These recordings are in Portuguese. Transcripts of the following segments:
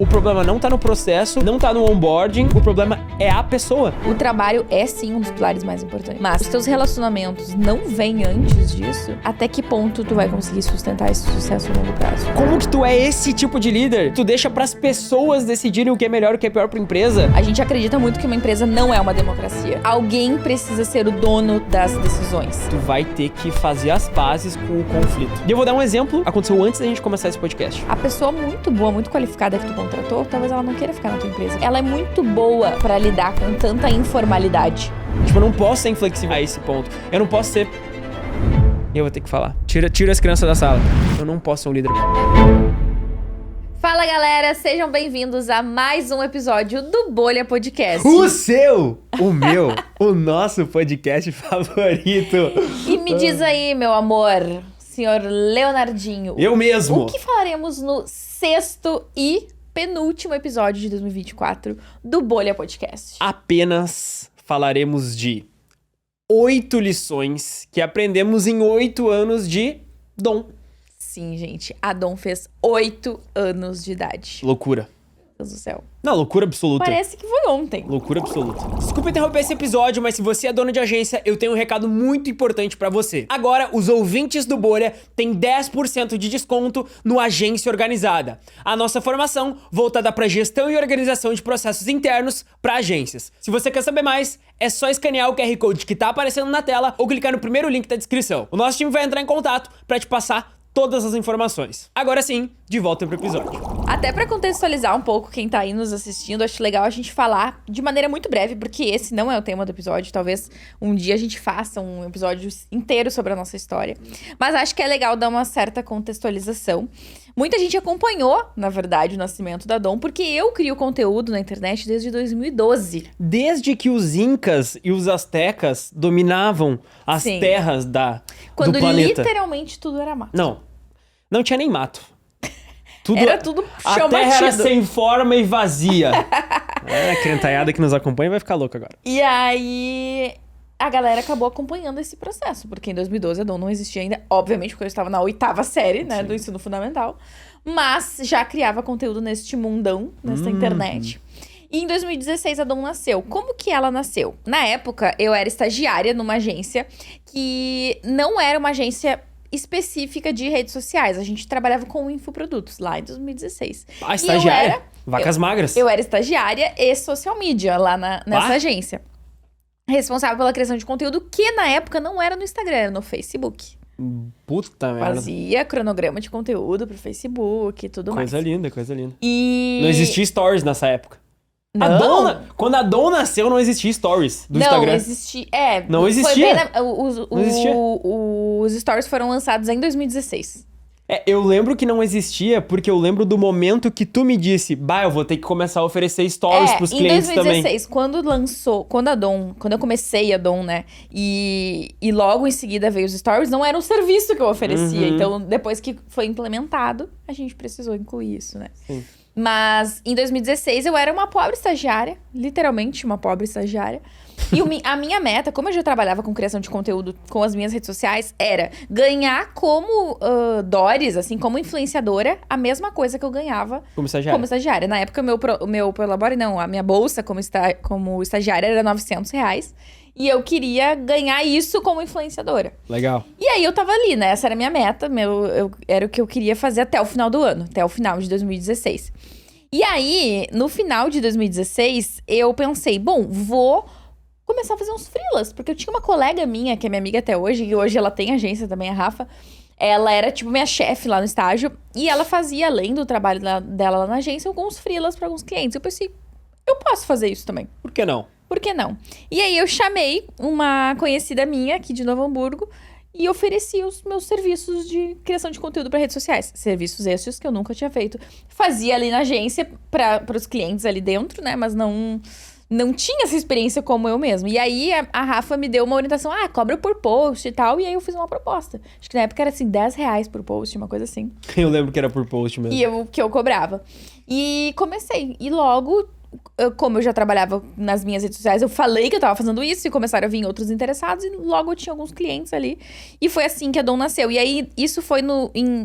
O problema não tá no processo, não tá no onboarding, o problema é a pessoa. O trabalho é sim um dos pilares mais importantes. Mas se teus relacionamentos não vêm antes disso, até que ponto tu vai conseguir sustentar esse sucesso a longo prazo? Como que tu é esse tipo de líder? Tu deixa pras pessoas decidirem o que é melhor e o que é pior pra empresa? A gente acredita muito que uma empresa não é uma democracia. Alguém precisa ser o dono das decisões. Tu vai ter que fazer as pazes com o conflito. E eu vou dar um exemplo, aconteceu antes da gente começar esse podcast. A pessoa muito boa, muito qualificada que tu contratou, talvez ela não queira ficar na tua empresa. Ela é muito boa pra lidar com tanta informalidade. Tipo, eu não posso ser inflexível a esse ponto. Eu não posso ser... Eu vou ter que falar. Tira as crianças da sala. Eu não posso ser um líder. Fala, galera! Sejam bem-vindos a mais um episódio do Bolha Podcast. O seu! O meu! O nosso podcast favorito! E me diz aí, meu amor, senhor Leonardinho. Eu mesmo! O que falaremos no sexto e penúltimo episódio de 2024 do Bolha Podcast? Apenas falaremos de 8 lições que aprendemos em 8 anos de Dom. Sim, gente. A Dom fez 8 anos de idade. Loucura. Meu Deus do céu. Não, loucura absoluta. Parece que foi ontem. Loucura absoluta. Desculpa interromper esse episódio, mas se você é dono de agência, eu tenho um recado muito importante pra você. Agora, os ouvintes do Bolha têm 10% de desconto no Agência Organizada. A nossa formação voltada pra gestão e organização de processos internos pra agências. Se você quer saber mais, é só escanear o QR Code que tá aparecendo na tela ou clicar no primeiro link da descrição. O nosso time vai entrar em contato pra te passar todas as informações. Agora sim, de volta pro episódio. Até pra contextualizar um pouco quem tá aí nos assistindo, acho legal a gente falar de maneira muito breve, porque esse não é o tema do episódio. Talvez um dia a gente faça um episódio inteiro sobre a nossa história. Mas acho que é legal dar uma certa contextualização. Muita gente acompanhou, na verdade, o nascimento da Dom, porque eu crio conteúdo na internet desde 2012. Desde que os incas e os astecas dominavam as Sim. terras do Quando planeta. literalmente tudo era mato. Não tinha nem mato. Era tudo A chão terra era batido. sem forma e vazia. A crentaiada que nos acompanha vai ficar louca agora. E aí, a galera acabou acompanhando esse processo, porque em 2012 a Dom não existia ainda, obviamente, porque eu estava na 8ª série, né, do ensino fundamental, mas já criava conteúdo neste mundão, nessa internet. E em 2016 a Dom nasceu. Como que ela nasceu? Na época, eu era estagiária numa agência que não era uma agência específica de redes sociais. A gente trabalhava com infoprodutos lá em 2016. Ah, estagiária? Vacas magras. Eu era estagiária e social media lá nessa agência. Responsável pela criação de conteúdo, que na época não era no Instagram, era no Facebook. Puta merda. Fazia cronograma de conteúdo pro Facebook e tudo mais. Coisa linda, coisa linda. E... Não existia stories nessa época. Não. Quando a Dom nasceu, não existia stories do não, Instagram. existia. Não existia. Não existia. Os stories foram lançados em 2016. Eu lembro que não existia, porque eu lembro do momento que tu me disse, eu vou ter que começar a oferecer stories pros clientes também. Em 2016, quando eu comecei a Dom, né, e logo em seguida veio os stories, não era um serviço que eu oferecia. Então, depois que foi implementado, a gente precisou incluir isso, né? Sim. Mas em 2016 eu era uma pobre estagiária, literalmente uma pobre estagiária. E a minha meta, como eu já trabalhava com criação de conteúdo com as minhas redes sociais, era ganhar como Doris, assim, como influenciadora, a mesma coisa que eu ganhava Como estagiária. Na época, a minha bolsa como estagiária era R$900. E eu queria ganhar isso como influenciadora. Legal. E aí eu tava ali, né? Essa era a minha meta, era o que eu queria fazer até o final do ano, até o final de 2016. E aí, no final de 2016, eu pensei, vou começar a fazer uns freelas, porque eu tinha uma colega minha, que é minha amiga até hoje, e hoje ela tem agência também, a Rafa. Ela era, tipo, minha chefe lá no estágio, e ela fazia, além do trabalho dela lá na agência, alguns freelas pra alguns clientes. Eu pensei, eu posso fazer isso também. Por que não? Por que não? E aí eu chamei uma conhecida minha aqui de Novo Hamburgo e ofereci os meus serviços de criação de conteúdo para redes sociais. Serviços esses que eu nunca tinha feito. Fazia ali na agência para os clientes ali dentro, né? Mas não tinha essa experiência como eu mesma. E aí a Rafa me deu uma orientação, cobra por post e tal. E aí eu fiz uma proposta. Acho que na época era assim, R$10 por post, uma coisa assim. Eu lembro que era por post mesmo. E que eu cobrava. E comecei. E logo como eu já trabalhava nas minhas redes sociais, eu falei que eu tava fazendo isso e começaram a vir outros interessados e logo eu tinha alguns clientes ali. E foi assim que a Dom nasceu. E aí, isso foi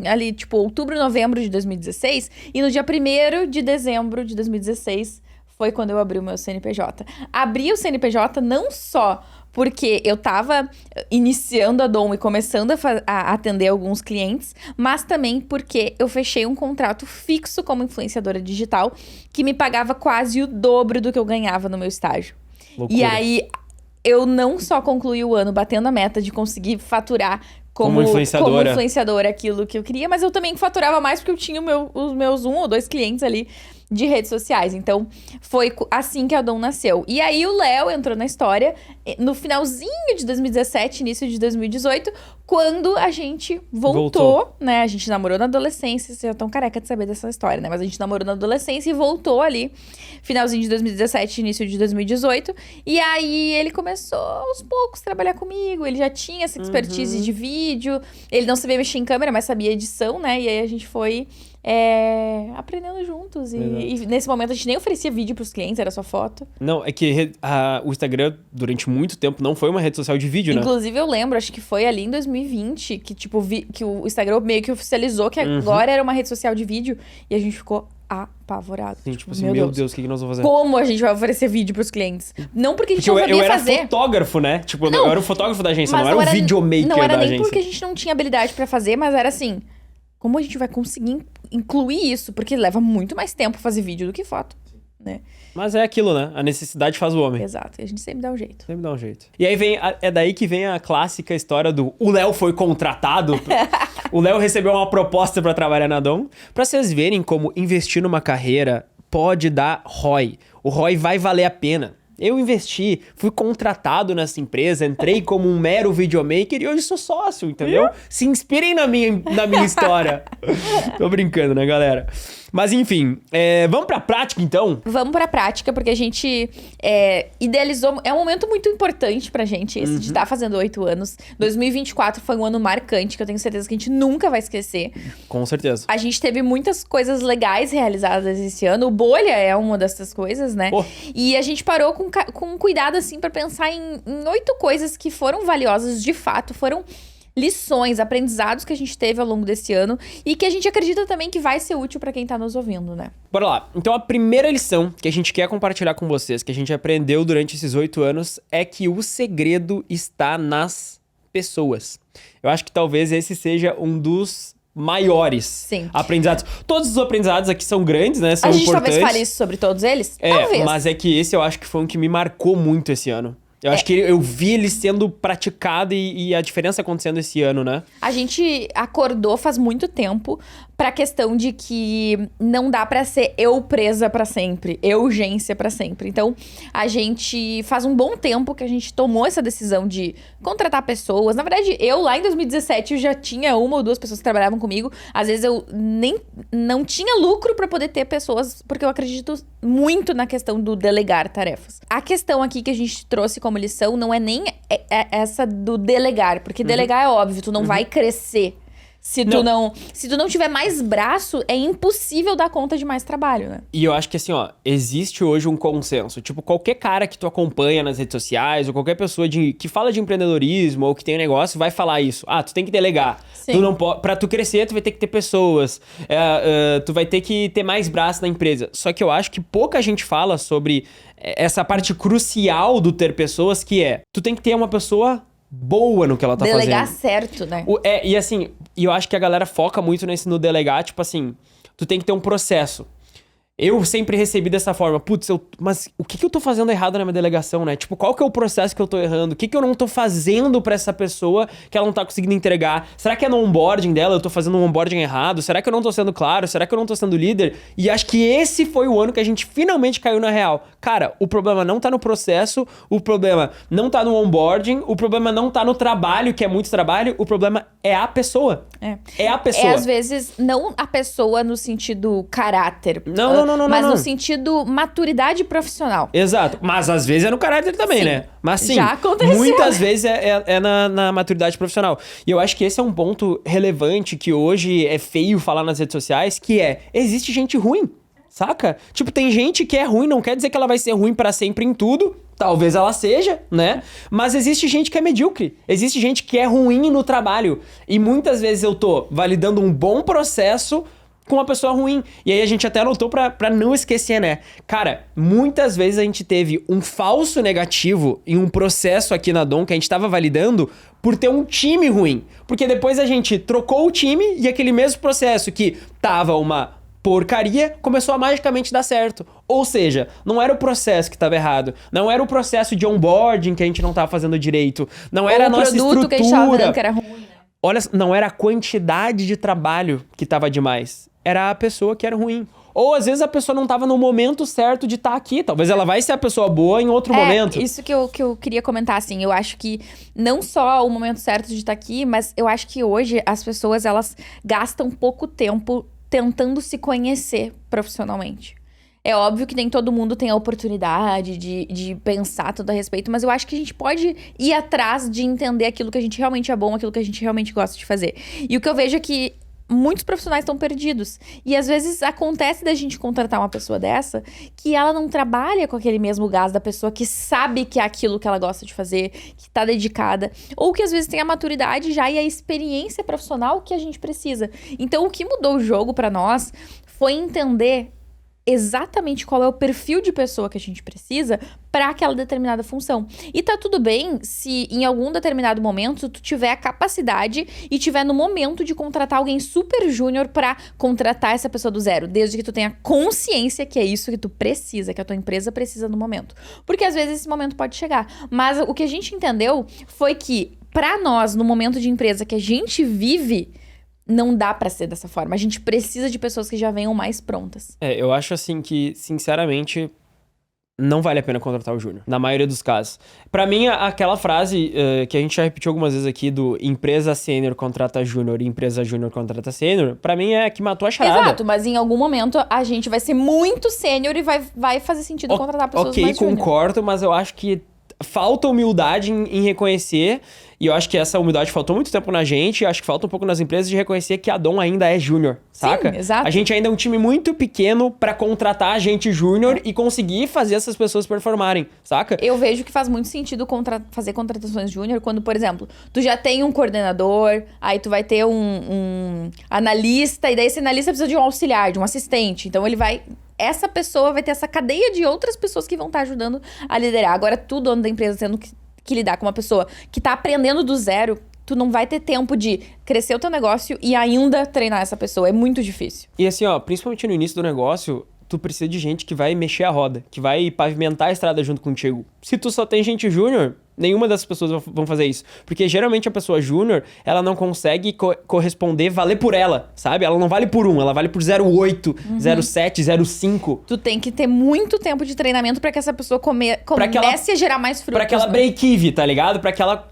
ali, tipo, outubro, novembro de 2016. E no dia 1º de dezembro de 2016 foi quando eu abri o meu CNPJ. Abri o CNPJ não só porque eu tava iniciando a Dom e começando a atender alguns clientes, mas também porque eu fechei um contrato fixo como influenciadora digital que me pagava quase o dobro do que eu ganhava no meu estágio. Loucura. E aí, eu não só concluí o ano batendo a meta de conseguir faturar como influenciadora aquilo que eu queria, mas eu também faturava mais porque eu tinha os meus 1 ou 2 clientes ali de redes sociais. Então, foi assim que a Dom nasceu. E aí, o Léo entrou na história no finalzinho de 2017, início de 2018, quando a gente voltou, né? A gente namorou na adolescência. Vocês já estão careca de saber dessa história, né? Mas a gente namorou na adolescência e voltou ali, finalzinho de 2017, início de 2018. E aí, ele começou, aos poucos, a trabalhar comigo. Ele já tinha essa expertise de vídeo. Ele não sabia mexer em câmera, mas sabia edição, né? E aí, a gente foi aprendendo juntos. E nesse momento a gente nem oferecia vídeo pros clientes, era só foto. Não, é que o Instagram, durante muito tempo, não foi uma rede social de vídeo, né? Inclusive, eu lembro, acho que foi ali em 2020 que, tipo, que o Instagram meio que oficializou que agora era uma rede social de vídeo. E a gente ficou apavorado. Sim, tipo assim, meu Deus, o que nós vamos fazer? Como a gente vai oferecer vídeo pros clientes? Não porque a gente não sabia fazer. Eu era fotógrafo, né? Tipo, eu era o fotógrafo da agência, não era o videomaker da agência. Não era nem porque a gente não tinha habilidade pra fazer, mas era assim... Como a gente vai conseguir incluir isso? Porque leva muito mais tempo fazer vídeo do que foto, né? Mas é aquilo, né? A necessidade faz o homem. Exato. E a gente sempre dá um jeito. Sempre dá um jeito. E aí é daí que vem a clássica história do o Léo foi contratado. O Léo recebeu uma proposta pra trabalhar na Dom. Pra vocês verem como investir numa carreira pode dar ROI. O ROI vai valer a pena. Eu investi, fui contratado nessa empresa, entrei como um mero videomaker e hoje sou sócio, entendeu? Se inspirem na minha história. Tô brincando, né, galera? Mas enfim, vamos pra prática então? Vamos pra prática, porque a gente idealizou... É um momento muito importante pra gente, esse de estar fazendo 8 anos. 2024 foi um ano marcante, que eu tenho certeza que a gente nunca vai esquecer. Com certeza. A gente teve muitas coisas legais realizadas esse ano. O Bolha é uma dessas coisas, né? Oh. E a gente parou com cuidado, assim, pra pensar em 8 coisas que foram valiosas de fato, foram... lições, aprendizados que a gente teve ao longo desse ano e que a gente acredita também que vai ser útil pra quem tá nos ouvindo, né? Bora lá. Então a primeira lição que a gente quer compartilhar com vocês, que a gente aprendeu durante esses 8 anos, é que o segredo está nas pessoas. Eu acho que talvez esse seja um dos maiores aprendizados. Todos os aprendizados aqui são grandes, né? São importantes. A gente talvez fale isso sobre todos eles? Talvez. Mas é que esse eu acho que foi um que me marcou muito esse ano. Eu acho que eu vi ele sendo praticado e a diferença acontecendo esse ano, né? A gente acordou faz muito tempo pra questão de que não dá pra ser eu presa pra sempre, eu urgência pra sempre. Então, a gente faz um bom tempo que a gente tomou essa decisão de contratar pessoas. Na verdade, eu lá em 2017 eu já tinha 1 ou 2 pessoas que trabalhavam comigo. Às vezes eu não tinha lucro pra poder ter pessoas, porque eu acredito muito na questão do delegar tarefas. A questão aqui que a gente trouxe como lição não é nem essa do delegar, porque delegar é óbvio, tu não vai crescer. Se tu não tiver mais braço, é impossível dar conta de mais trabalho, né? E eu acho que assim, ó, existe hoje um consenso. Tipo, qualquer cara que tu acompanha nas redes sociais, ou qualquer pessoa que fala de empreendedorismo, ou que tem um negócio, vai falar isso. Ah, tu tem que delegar. Tu não pode, pra tu crescer, tu vai ter que ter pessoas. Tu vai ter que ter mais braço na empresa. Só que eu acho que pouca gente fala sobre essa parte crucial do ter pessoas, que tu tem que ter uma pessoa boa no que ela tá fazendo. Delegar certo, né? E assim, eu acho que a galera foca muito no delegar, tipo assim, tu tem que ter um processo. Eu sempre recebi dessa forma, putz, mas o que eu tô fazendo errado na minha delegação, né? Tipo, qual que é o processo que eu tô errando? O que eu não tô fazendo pra essa pessoa que ela não tá conseguindo entregar? Será que é no onboarding dela, eu tô fazendo um onboarding errado? Será que eu não tô sendo claro? Será que eu não tô sendo líder? E acho que esse foi o ano que a gente finalmente caiu na real. Cara, o problema não tá no processo, o problema não tá no onboarding, o problema não tá no trabalho, que é muito trabalho, o problema é a pessoa. É a pessoa. Às vezes, não a pessoa no sentido caráter. Não. Mas no sentido maturidade profissional. Exato. Mas às vezes é no caráter também, né? Mas sim, já aconteceu. Muitas vezes é na maturidade profissional. E eu acho que esse é um ponto relevante que hoje é feio falar nas redes sociais, que existe gente ruim. saca? Tipo, tem gente que é ruim, não quer dizer que ela vai ser ruim pra sempre em tudo. Talvez ela seja, né? Mas existe gente que é medíocre. Existe gente que é ruim no trabalho. E muitas vezes eu tô validando um bom processo com uma pessoa ruim. E aí a gente até anotou pra não esquecer, né? Cara, muitas vezes a gente teve um falso negativo em um processo aqui na Dom que a gente tava validando por ter um time ruim. Porque depois a gente trocou o time e aquele mesmo processo que tava uma porcaria começou a magicamente dar certo. Ou seja, não era o processo que estava errado, não era o processo de onboarding que a gente não estava fazendo direito, não era a nossa estrutura. Que a gente tava vendo que era ruim, né? Olha, não era a quantidade de trabalho que estava demais, era a pessoa que era ruim. Ou às vezes a pessoa não estava no momento certo de estar aqui. Talvez ela vai ser a pessoa boa em outro momento. Isso que eu queria comentar, assim. Eu acho que não só o momento certo de estar aqui, mas eu acho que hoje as pessoas, elas gastam pouco tempo tentando se conhecer profissionalmente. É óbvio que nem todo mundo tem a oportunidade de pensar tudo a respeito, mas eu acho que a gente pode ir atrás de entender aquilo que a gente realmente é bom, aquilo que a gente realmente gosta de fazer. E o que eu vejo é que muitos profissionais estão perdidos. E às vezes acontece da gente contratar uma pessoa dessa que ela não trabalha com aquele mesmo gás da pessoa que sabe que é aquilo que ela gosta de fazer, que tá dedicada, ou que às vezes tem a maturidade já e a experiência profissional que a gente precisa. Então o que mudou o jogo pra nós foi entender exatamente qual é o perfil de pessoa que a gente precisa para aquela determinada função. E tá tudo bem se em algum determinado momento tu tiver a capacidade e tiver no momento de contratar alguém super júnior para contratar essa pessoa do zero, desde que tu tenha consciência que é isso que tu precisa, que a tua empresa precisa no momento. Porque às vezes esse momento pode chegar. Mas o que a gente entendeu foi que para nós, no momento de empresa que a gente vive, não dá pra ser dessa forma. A gente precisa de pessoas que já venham mais prontas. Eu acho assim que, sinceramente, não vale a pena contratar o júnior, na maioria dos casos. Pra mim, aquela frase que a gente já repetiu algumas vezes aqui do empresa sênior contrata júnior e empresa júnior contrata sênior, pra mim é que matou a charada. Exato, mas em algum momento a gente vai ser muito sênior e vai fazer sentido contratar pessoas mais júnior. Ok, concordo, mas eu acho que falta humildade em reconhecer, e eu acho que essa humildade faltou muito tempo na gente, acho que falta um pouco nas empresas de reconhecer que a Dom ainda é júnior, saca? Sim, exato. A gente ainda é um time muito pequeno pra contratar gente júnior e conseguir fazer essas pessoas performarem, saca? Eu vejo que faz muito sentido fazer contratações júnior quando, por exemplo, tu já tem um coordenador, aí tu vai ter um analista, e daí esse analista precisa de um auxiliar, de um assistente, então essa pessoa vai ter essa cadeia de outras pessoas que vão estar ajudando a liderar. Agora, tu, dono da empresa, tendo que lidar com uma pessoa que tá aprendendo do zero, tu não vai ter tempo de crescer o teu negócio e ainda treinar essa pessoa. É muito difícil. E assim, ó, principalmente no início do negócio, tu precisa de gente que vai mexer a roda, que vai pavimentar a estrada junto contigo. Se tu só tem gente júnior, nenhuma dessas pessoas vão fazer isso. Porque geralmente a pessoa júnior, ela não consegue corresponder, valer por ela, sabe? Ela não vale por 1, ela vale por 0,8, 0,7, 0,5. Tu tem que ter muito tempo de treinamento pra que essa pessoa comece a gerar mais frutos. Pra que ela break-even, tá ligado? Pra que ela,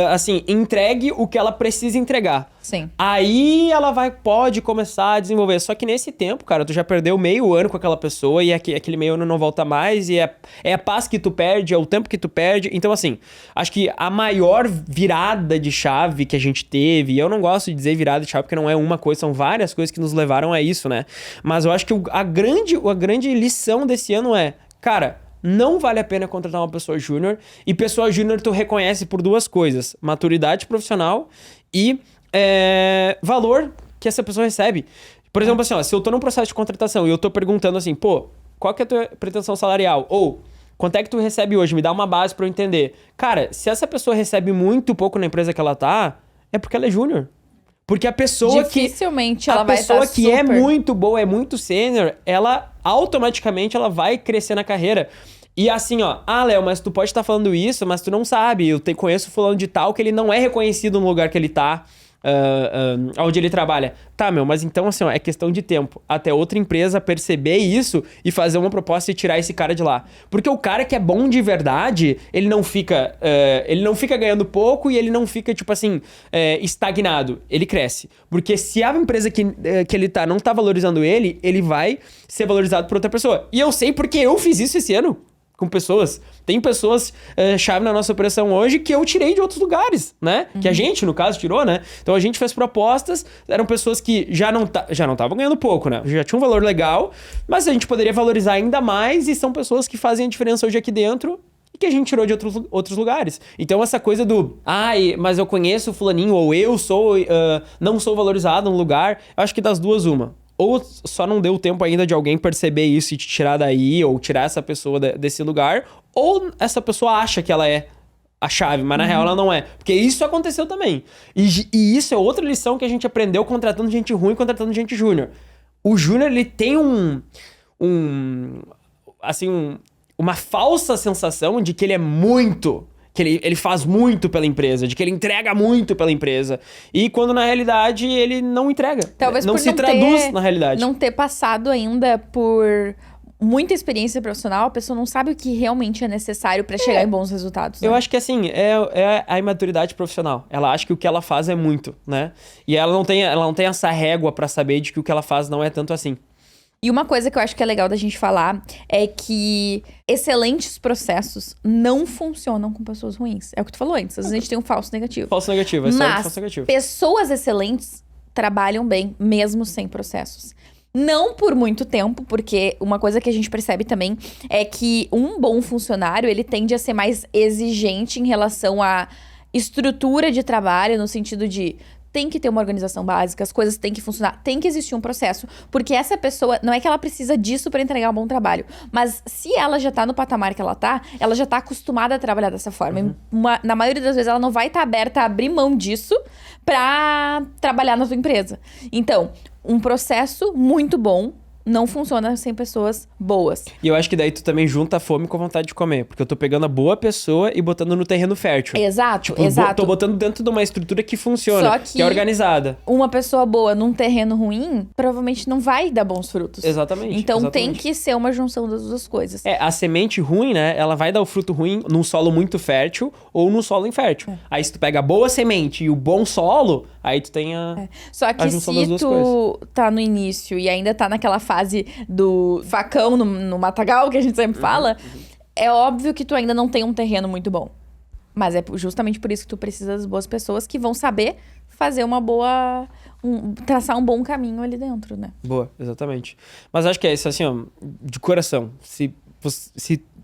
assim, entregue o que ela precisa entregar. Sim. Aí ela pode começar a desenvolver. Só que nesse tempo, cara, tu já perdeu meio ano com aquela pessoa e aquele meio ano não volta mais. E é a paz que tu perde, é o tempo que tu perde. Então, assim, acho que a maior virada de chave que a gente teve, e eu não gosto de dizer virada de chave porque não é uma coisa, são várias coisas que nos levaram a isso, né? Mas eu acho que a grande lição desse ano é, cara, não vale a pena contratar uma pessoa júnior. E pessoa júnior tu reconhece por duas coisas: maturidade profissional e valor que essa pessoa recebe. Por exemplo, assim, ó, se eu tô num processo de contratação e eu tô perguntando assim, pô, qual que é a tua pretensão salarial? Ou, quanto é que tu recebe hoje? Me dá uma base pra eu entender. Cara, se essa pessoa recebe muito pouco na empresa que ela tá, é porque ela é júnior. Porque a pessoa dificilmente ela vai estar super... A pessoa que é muito boa, é muito sênior, ela automaticamente ela vai crescer na carreira. E assim, ó, Léo, mas tu pode estar falando isso, mas tu não sabe. Eu conheço fulano de tal que ele não é reconhecido no lugar que ele tá, onde ele trabalha. Tá, mas então assim, ó, é questão de tempo até outra empresa perceber isso e fazer uma proposta e tirar esse cara de lá. Porque o cara que é bom de verdade, ele não fica ganhando pouco e ele não fica, tipo assim, estagnado. Ele cresce. Porque se a empresa que ele tá não tá valorizando ele vai ser valorizado por outra pessoa. E eu sei porque eu fiz isso esse ano. com pessoas. Tem pessoas chave na nossa operação hoje que eu tirei de outros lugares, né? Que a gente, no caso, tirou, né? Então a gente fez propostas, eram pessoas que já não estavam ganhando pouco, né? Já tinha um valor legal, mas a gente poderia valorizar ainda mais e são pessoas que fazem a diferença hoje aqui dentro e que a gente tirou de outros lugares. Então essa coisa do, mas eu conheço o fulaninho, ou eu não sou valorizado no lugar, eu acho que das duas uma. Ou só não deu tempo ainda de alguém perceber isso e te tirar daí, ou tirar essa pessoa desse lugar, ou essa pessoa acha que ela é a chave, mas na real ela não é. Porque isso aconteceu também. E isso é outra lição que a gente aprendeu contratando gente ruim, contratando gente júnior. O júnior, ele tem uma falsa sensação de que ele é muito... que ele faz muito pela empresa, de que ele entrega muito pela empresa. E quando na realidade ele não entrega. Talvez não por se traduz na realidade. Não ter passado ainda por muita experiência profissional, a pessoa não sabe o que realmente é necessário pra chegar em bons resultados. Né? Eu acho que assim, é a imaturidade profissional. Ela acha que o que ela faz é muito, né? E ela não tem essa régua pra saber de que o que ela faz não é tanto assim. E uma coisa que eu acho que é legal da gente falar é que excelentes processos não funcionam com pessoas ruins. É o que tu falou antes. Às vezes a gente tem um falso negativo. Falso negativo, é só um falso negativo. Pessoas excelentes trabalham bem, mesmo sem processos. Não por muito tempo, porque uma coisa que a gente percebe também é que um bom funcionário, ele tende a ser mais exigente em relação à estrutura de trabalho, no sentido de... tem que ter uma organização básica, as coisas têm que funcionar, tem que existir um processo, porque essa pessoa, não é que ela precisa disso pra entregar um bom trabalho, mas se ela já tá no patamar que ela já tá acostumada a trabalhar dessa forma. Na maioria das vezes ela não vai estar aberta a abrir mão disso pra trabalhar na sua empresa. Então, um processo muito bom não funciona sem pessoas boas. E eu acho que daí tu também junta a fome com a vontade de comer. Porque eu tô pegando a boa pessoa e botando no terreno fértil. Exato, tipo, exato. Tô botando dentro de uma estrutura que funciona, que é organizada. Uma pessoa boa num terreno ruim, provavelmente não vai dar bons frutos. Exatamente. Então tem que ser uma junção das duas coisas. A semente ruim, né, ela vai dar o fruto ruim num solo muito fértil ou num solo infértil. Aí se tu pega a boa semente e o bom solo, aí tu tem a Só que se tu tá no início e ainda tá naquela fase do facão no matagal, que a gente sempre fala, é óbvio que tu ainda não tem um terreno muito bom. Mas é justamente por isso que tu precisa das boas pessoas que vão saber fazer uma boa... traçar um bom caminho ali dentro, né? Boa, exatamente. Mas acho que é isso, assim, ó, de coração. Se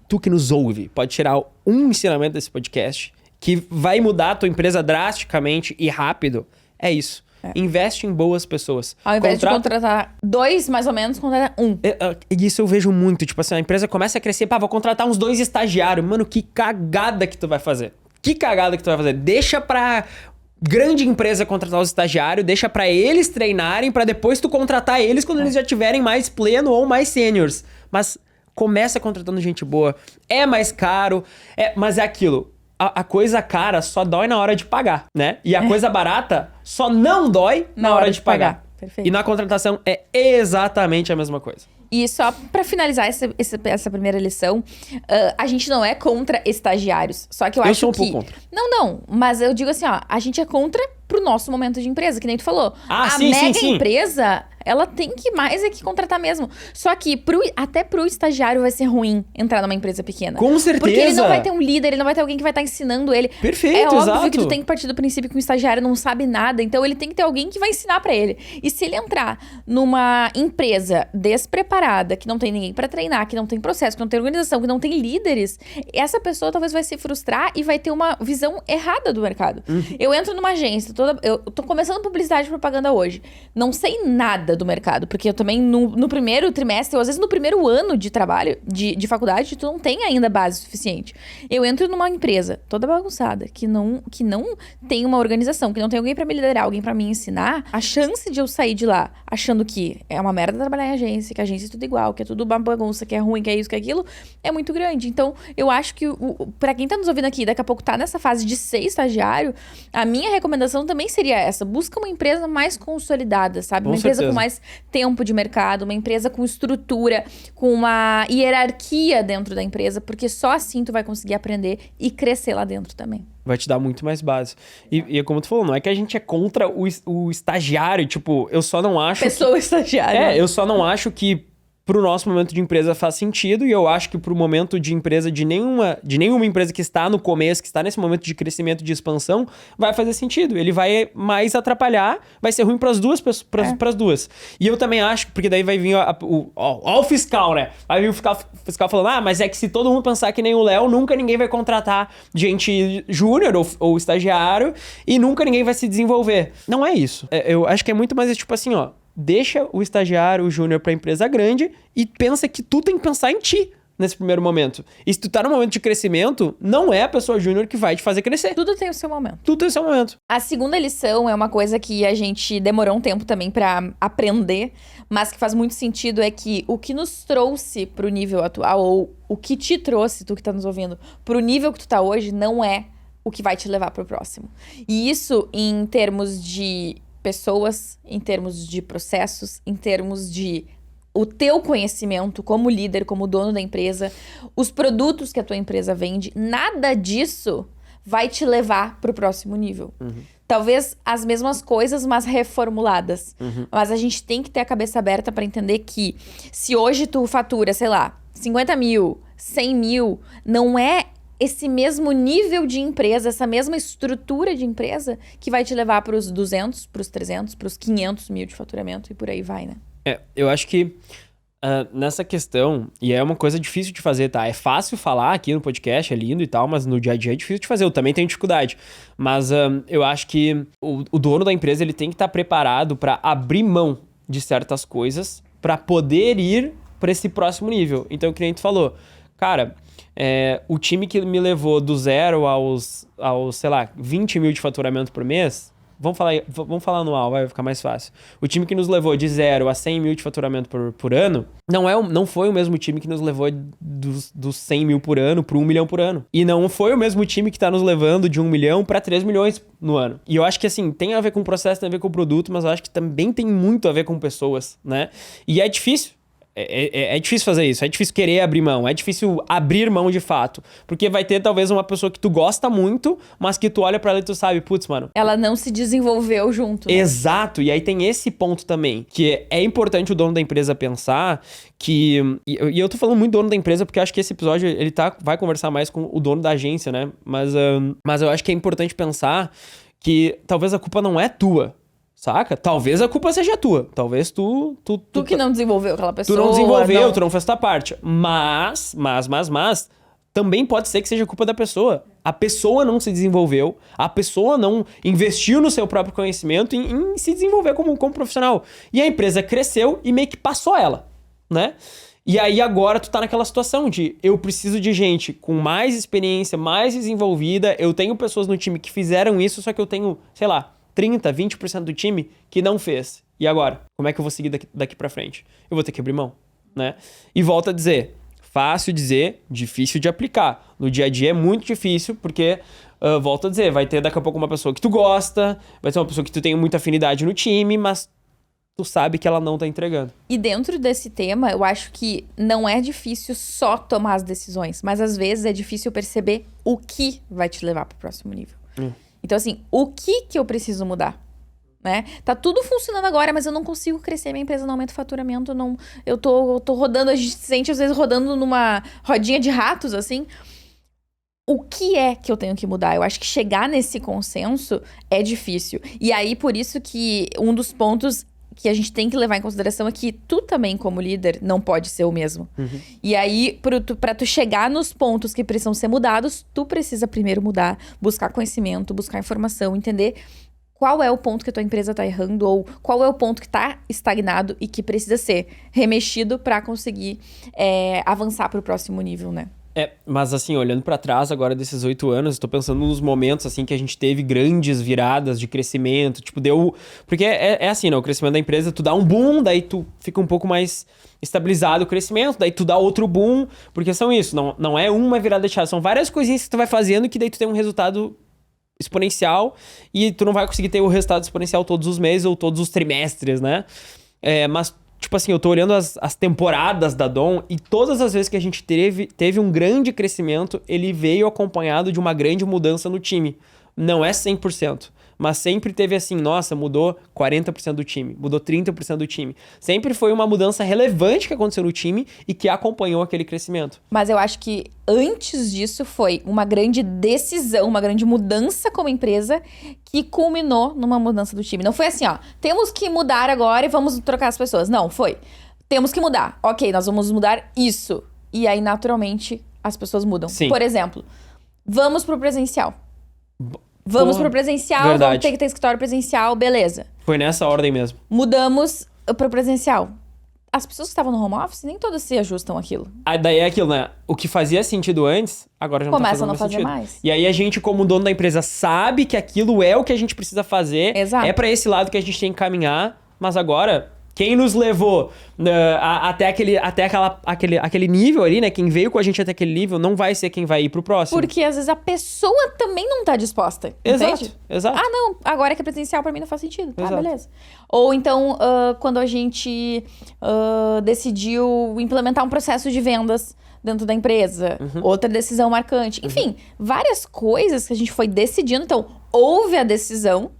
tu que nos ouve pode tirar um ensinamento desse podcast que vai mudar a tua empresa drasticamente e rápido, é isso. Investe em boas pessoas. Ao invés de contratar 2, mais ou menos, contratar 1. Isso eu vejo muito. Tipo assim, a empresa começa a crescer. Vou contratar uns 2 estagiários. Mano, que cagada que tu vai fazer. Deixa pra grande empresa contratar os estagiários. Deixa pra eles treinarem. Pra depois tu contratar eles quando eles já tiverem mais pleno ou mais seniors. Mas começa contratando gente boa. É mais caro. Mas é aquilo. A coisa cara só dói na hora de pagar, né? E a coisa barata só não dói na hora de pagar. Perfeito. E na contratação é exatamente a mesma coisa. E só pra finalizar essa primeira lição, a gente não é contra estagiários. Só que eu acho que... sou um pouco contra. Não. Mas eu digo assim, ó. A gente é contra pro nosso momento de empresa, que nem tu falou. Sim. Empresa... ela tem que mais que contratar mesmo. Só que até pro estagiário vai ser ruim entrar numa empresa pequena. Com certeza. Porque ele não vai ter um líder, ele não vai ter alguém que vai estar ensinando ele. Perfeito, é óbvio exato. que tu tem que partir do princípio que um estagiário não sabe nada, então ele tem que ter alguém que vai ensinar pra ele. E se ele entrar numa empresa despreparada, que não tem ninguém pra treinar, que não tem processo, que não tem organização, que não tem líderes, essa pessoa talvez vai se frustrar e vai ter uma visão errada do mercado. Eu entro numa agência, eu tô começando publicidade e propaganda hoje. Não sei nada do mercado, porque eu também no primeiro trimestre, ou às vezes no primeiro ano de trabalho, de faculdade, tu não tem ainda base suficiente. Eu entro numa empresa toda bagunçada, que não tem uma organização, que não tem alguém pra me liderar, alguém pra me ensinar, a chance de eu sair de lá achando que é uma merda trabalhar em agência, que a agência é tudo igual, que é tudo uma bagunça, que é ruim, que é isso, que é aquilo, é muito grande. Então, eu acho que pra quem tá nos ouvindo aqui, daqui a pouco tá nessa fase de ser estagiário, a minha recomendação também seria essa: busca uma empresa mais consolidada, sabe? Uma empresa com mais tempo de mercado, uma empresa com estrutura, com uma hierarquia dentro da empresa, porque só assim tu vai conseguir aprender e crescer lá dentro também. Vai te dar muito mais base. E como tu falou, não é que a gente é contra o estagiário, tipo, eu só não acho... Estagiária. Eu só não acho que pro nosso momento de empresa faz sentido, e eu acho que pro momento de empresa de nenhuma empresa que está no começo, que está nesse momento de crescimento, de expansão, vai fazer sentido. Ele vai mais atrapalhar, vai ser ruim pras duas. Pras duas. E eu também acho, porque daí vai vir o fiscal, né? Vai vir o fiscal falando, mas é que se todo mundo pensar que nem o Léo, nunca ninguém vai contratar gente júnior ou estagiário, e nunca ninguém vai se desenvolver. Não é isso. Eu acho que é muito mais tipo assim, deixa o estagiário, o júnior pra empresa grande e pensa que tu tem que pensar em ti nesse primeiro momento. E se tu tá no momento de crescimento, não é a pessoa júnior que vai te fazer crescer. Tudo tem o seu momento. Tudo tem o seu momento. A segunda lição é uma coisa que a gente demorou um tempo também pra aprender, mas que faz muito sentido, é que o que nos trouxe pro nível atual, ou o que te trouxe, tu que tá nos ouvindo, pro nível que tu tá hoje, não é o que vai te levar pro próximo. E isso em termos de pessoas, em termos de processos, em termos de o teu conhecimento como líder, como dono da empresa, os produtos que a tua empresa vende, nada disso vai te levar pro próximo nível. Talvez as mesmas coisas, mas reformuladas. Mas a gente tem que ter a cabeça aberta para entender que se hoje tu fatura, sei lá, 50 mil, 100 mil, não é esse mesmo nível de empresa, essa mesma estrutura de empresa que vai te levar para os 200, para os 300, para os 500 mil de faturamento e por aí vai, né? Eu acho que nessa questão, e é uma coisa difícil de fazer, tá? É fácil falar aqui no podcast, é lindo e tal, mas no dia a dia é difícil de fazer. Eu também tenho dificuldade. Mas eu acho que o dono da empresa, ele tem que estar preparado para abrir mão de certas coisas para poder ir para esse próximo nível. Então, o que a gente falou, cara, o time que me levou do 0 aos, sei lá, 20 mil de faturamento por mês, vamos falar anual, vai ficar mais fácil. O time que nos levou de 0 a 100 mil de faturamento por ano, não foi o mesmo time que nos levou dos 100 mil por ano para 1 milhão por ano. E não foi o mesmo time que tá nos levando de 1 milhão para 3 milhões no ano. E eu acho que, assim, tem a ver com o processo, tem a ver com o produto, mas eu acho que também tem muito a ver com pessoas, né? E é difícil. É difícil fazer isso, é difícil querer abrir mão, é difícil abrir mão de fato. Porque vai ter talvez uma pessoa que tu gosta muito, mas que tu olha pra ela e tu sabe, putz, mano... Ela não se desenvolveu junto. Né? Exato, e aí tem esse ponto também, que é importante o dono da empresa pensar que... E eu tô falando muito dono da empresa porque eu acho que esse episódio, ele vai conversar mais com o dono da agência, né? Mas eu acho que é importante pensar que talvez a culpa não é tua. Saca? Talvez a culpa seja tua. Talvez tu que não desenvolveu aquela pessoa. Tu não desenvolveu, tu não fez tua parte. Mas, também pode ser que seja culpa da pessoa. A pessoa não se desenvolveu, a pessoa não investiu no seu próprio conhecimento em se desenvolver como profissional. E a empresa cresceu e meio que passou ela, né? E aí agora tu tá naquela situação de eu preciso de gente com mais experiência, mais desenvolvida. Eu tenho pessoas no time que fizeram isso, só que eu tenho, sei lá, 30, 20% do time que não fez. E agora? Como é que eu vou seguir daqui pra frente? Eu vou ter que abrir mão, né? E volto a dizer, fácil dizer, difícil de aplicar. No dia a dia é muito difícil, porque, volto a dizer, vai ter daqui a pouco uma pessoa que tu gosta, vai ter uma pessoa que tu tem muita afinidade no time, mas tu sabe que ela não tá entregando. E dentro desse tema, eu acho que não é difícil só tomar as decisões, mas às vezes é difícil perceber o que vai te levar pro próximo nível. Então, assim, o que eu preciso mudar? Né? Tá tudo funcionando agora, mas eu não consigo crescer, minha empresa não aumenta o faturamento, eu tô rodando, a gente se sente às vezes rodando numa rodinha de ratos, assim. O que é que eu tenho que mudar? Eu acho que chegar nesse consenso é difícil. E aí, por isso que um dos pontos que a gente tem que levar em consideração é que tu também, como líder, não pode ser o mesmo. E aí, pra tu chegar nos pontos que precisam ser mudados, tu precisa primeiro mudar, buscar conhecimento, buscar informação, entender qual é o ponto que a tua empresa tá errando ou qual é o ponto que tá estagnado e que precisa ser remexido pra conseguir avançar pro próximo nível, né? Mas assim, olhando pra trás agora desses 8 anos, eu tô pensando nos momentos, assim, que a gente teve grandes viradas de crescimento, tipo, deu... Porque é assim, né? O crescimento da empresa, tu dá um boom, daí tu fica um pouco mais estabilizado o crescimento, daí tu dá outro boom, porque são isso, não é uma virada de chave, são várias coisinhas que tu vai fazendo que daí tu tem um resultado exponencial e tu não vai conseguir ter o resultado exponencial todos os meses ou todos os trimestres, né? Mas... Tipo assim, eu tô olhando as temporadas da Dom e todas as vezes que a gente teve um grande crescimento, ele veio acompanhado de uma grande mudança no time. Não é 100%, mas sempre teve assim, nossa, mudou 40% do time, mudou 30% do time. Sempre foi uma mudança relevante que aconteceu no time e que acompanhou aquele crescimento. Mas eu acho que antes disso foi uma grande decisão, uma grande mudança como empresa que culminou numa mudança do time. Não foi assim, ó, temos que mudar agora e vamos trocar as pessoas. Não, foi. Temos que mudar. Ok, nós vamos mudar isso. E aí, naturalmente, as pessoas mudam. Sim. Por exemplo, vamos pro presencial. Vamos pro presencial, verdade. vamos ter que ter escritório presencial, beleza. Foi nessa ordem mesmo. Mudamos pro presencial. As pessoas que estavam no home office, nem todas se ajustam àquilo. Aí daí é aquilo, né? O que fazia sentido antes, agora já não Começa tá a fazendo não fazer mais sentido. mais. E aí a gente, como dono da empresa, sabe que aquilo é o que a gente precisa fazer. Exato. É pra esse lado que a gente tem que caminhar. Mas agora, quem nos levou até aquele nível ali, né? Quem veio com a gente até aquele nível não vai ser quem vai ir pro próximo. Porque às vezes a pessoa também não tá disposta. Exato, Entende? exato. Ah, não, agora que é presencial pra mim não faz sentido. Tá, Exato. beleza. Ou então, quando a gente decidiu implementar um processo de vendas dentro da empresa, outra decisão marcante. Enfim, várias coisas que a gente foi decidindo. Então, houve a decisão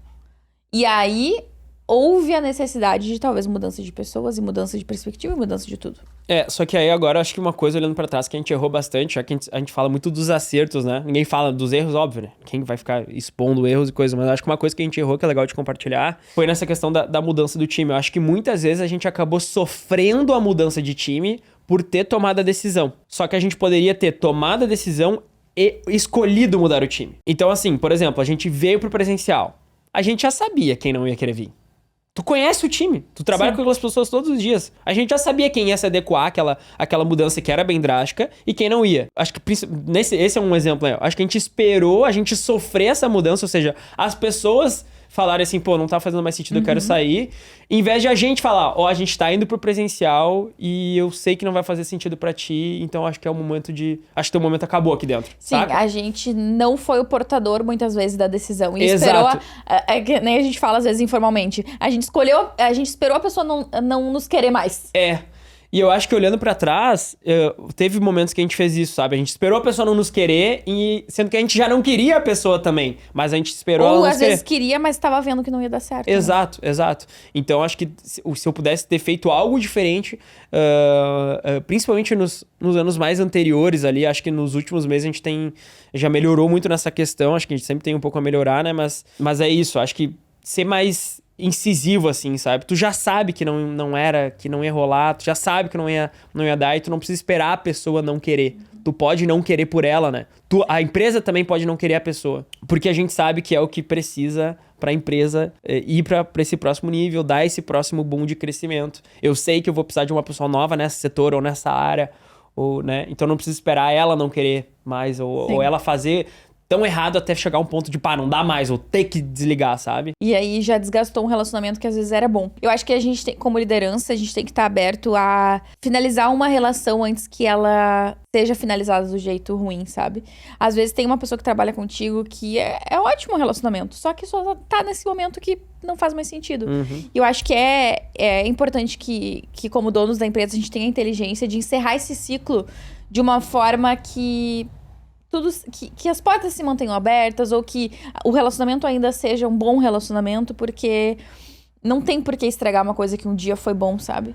e aí houve a necessidade de talvez mudança de pessoas e mudança de perspectiva e mudança de tudo. Só que aí agora acho que uma coisa olhando pra trás que a gente errou bastante, já que a gente fala muito dos acertos, né? Ninguém fala dos erros, óbvio, né? Quem vai ficar expondo erros e coisas, mas acho que uma coisa que a gente errou que é legal de compartilhar foi nessa questão da mudança do time. Eu acho que muitas vezes a gente acabou sofrendo a mudança de time por ter tomado a decisão. Só que a gente poderia ter tomado a decisão e escolhido mudar o time. Então assim, por exemplo, a gente veio pro presencial. A gente já sabia quem não ia querer vir. Tu conhece o time, tu trabalha com aquelas pessoas todos os dias. A gente já sabia quem ia se adequar àquela mudança que era bem drástica e quem não ia. Acho que esse é um exemplo, né? Acho que a gente esperou, a gente sofrer essa mudança, ou seja, as pessoas falarem assim, pô, não tá fazendo mais sentido, eu quero sair. Em vez de a gente falar, ó, a gente tá indo pro presencial e eu sei que não vai fazer sentido pra ti, então acho que é o momento de... Acho que teu momento acabou aqui dentro, Sim, saca? a gente não foi o portador, muitas vezes, da decisão. E Exato. esperou... que nem a gente fala, às vezes, informalmente. A gente esperou a pessoa não nos querer mais. E eu acho que olhando pra trás, teve momentos que a gente fez isso, sabe? A gente esperou a pessoa não nos querer, sendo que a gente já não queria a pessoa também. Mas a gente esperou ela Ou nos às vezes queria, mas tava vendo que não ia dar certo. Exato, né? Exato. Então acho que se eu pudesse ter feito algo diferente, principalmente nos anos mais anteriores ali, acho que nos últimos meses a gente já melhorou muito nessa questão. Acho que a gente sempre tem um pouco a melhorar, né? Mas é isso, acho que ser mais incisivo, assim, sabe? Tu já sabe que que não ia rolar, tu já sabe que não ia dar e tu não precisa esperar a pessoa não querer. Tu pode não querer por ela, né? A empresa também pode não querer a pessoa. Porque a gente sabe que é o que precisa pra empresa ir pra esse próximo nível, dar esse próximo boom de crescimento. Eu sei que eu vou precisar de uma pessoa nova nesse setor ou nessa área, né? Então não preciso esperar ela não querer mais ou ela fazer tão errado até chegar a um ponto de, não dá mais, ou ter que desligar, sabe? E aí já desgastou um relacionamento que às vezes era bom. Eu acho que a gente tem, como liderança, a gente tem que estar aberto a finalizar uma relação antes que ela seja finalizada do jeito ruim, sabe? Às vezes tem uma pessoa que trabalha contigo que é ótimo o relacionamento, só que só tá nesse momento que não faz mais sentido. E eu acho que é importante que como donos da empresa, a gente tenha a inteligência de encerrar esse ciclo de uma forma que que as portas se mantenham abertas ou que o relacionamento ainda seja um bom relacionamento, porque não tem por que estragar uma coisa que um dia foi bom, sabe?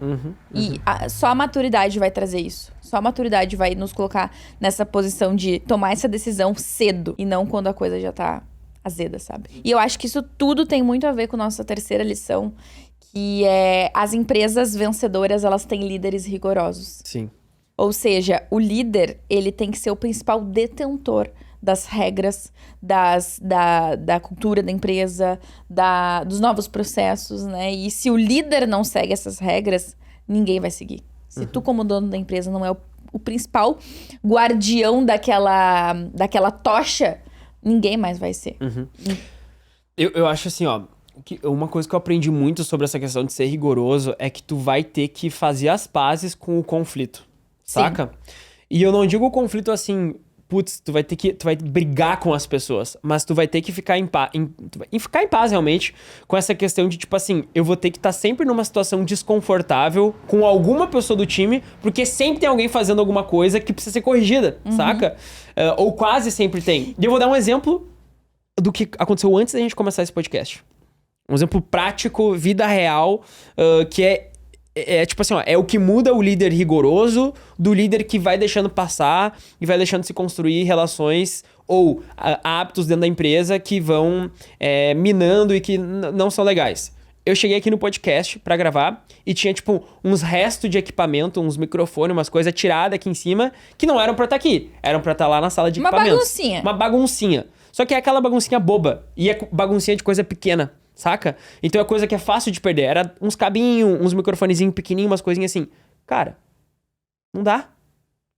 E só a maturidade vai trazer isso. Só a maturidade vai nos colocar nessa posição de tomar essa decisão cedo e não quando a coisa já tá azeda, sabe? E eu acho que isso tudo tem muito a ver com nossa terceira lição, que é as empresas vencedoras, elas têm líderes rigorosos. Sim. Ou seja, o líder, ele tem que ser o principal detentor das regras, da cultura da empresa, dos novos processos, né? E se o líder não segue essas regras, ninguém vai seguir. Se tu, como dono da empresa, não é o principal guardião daquela tocha, ninguém mais vai ser. Eu acho assim, ó, que uma coisa que eu aprendi muito sobre essa questão de ser rigoroso é que tu vai ter que fazer as pazes com o conflito. Saca? E eu não digo o conflito assim, putz, tu vai brigar com as pessoas, mas tu vai ter que ficar em paz realmente com essa questão de, tipo assim, eu vou ter que estar sempre numa situação desconfortável com alguma pessoa do time, porque sempre tem alguém fazendo alguma coisa que precisa ser corrigida, saca? Ou quase sempre tem. E eu vou dar um exemplo do que aconteceu antes da gente começar esse podcast. Um exemplo prático, vida real, que é tipo assim, ó, é o que muda o líder rigoroso do líder que vai deixando passar e vai deixando se construir relações ou hábitos dentro da empresa que vão minando e que não são legais. Eu cheguei aqui no podcast pra gravar e tinha, tipo, uns restos de equipamento, uns microfones, umas coisas tiradas aqui em cima que não eram pra estar aqui. Eram pra estar lá na sala de equipamentos. Uma baguncinha. Só que é aquela baguncinha boba. E é baguncinha de coisa pequena, saca? Então é coisa que é fácil de perder. Era uns cabinhos, uns microfonezinhos pequenininhos, umas coisinhas assim. Cara, não dá.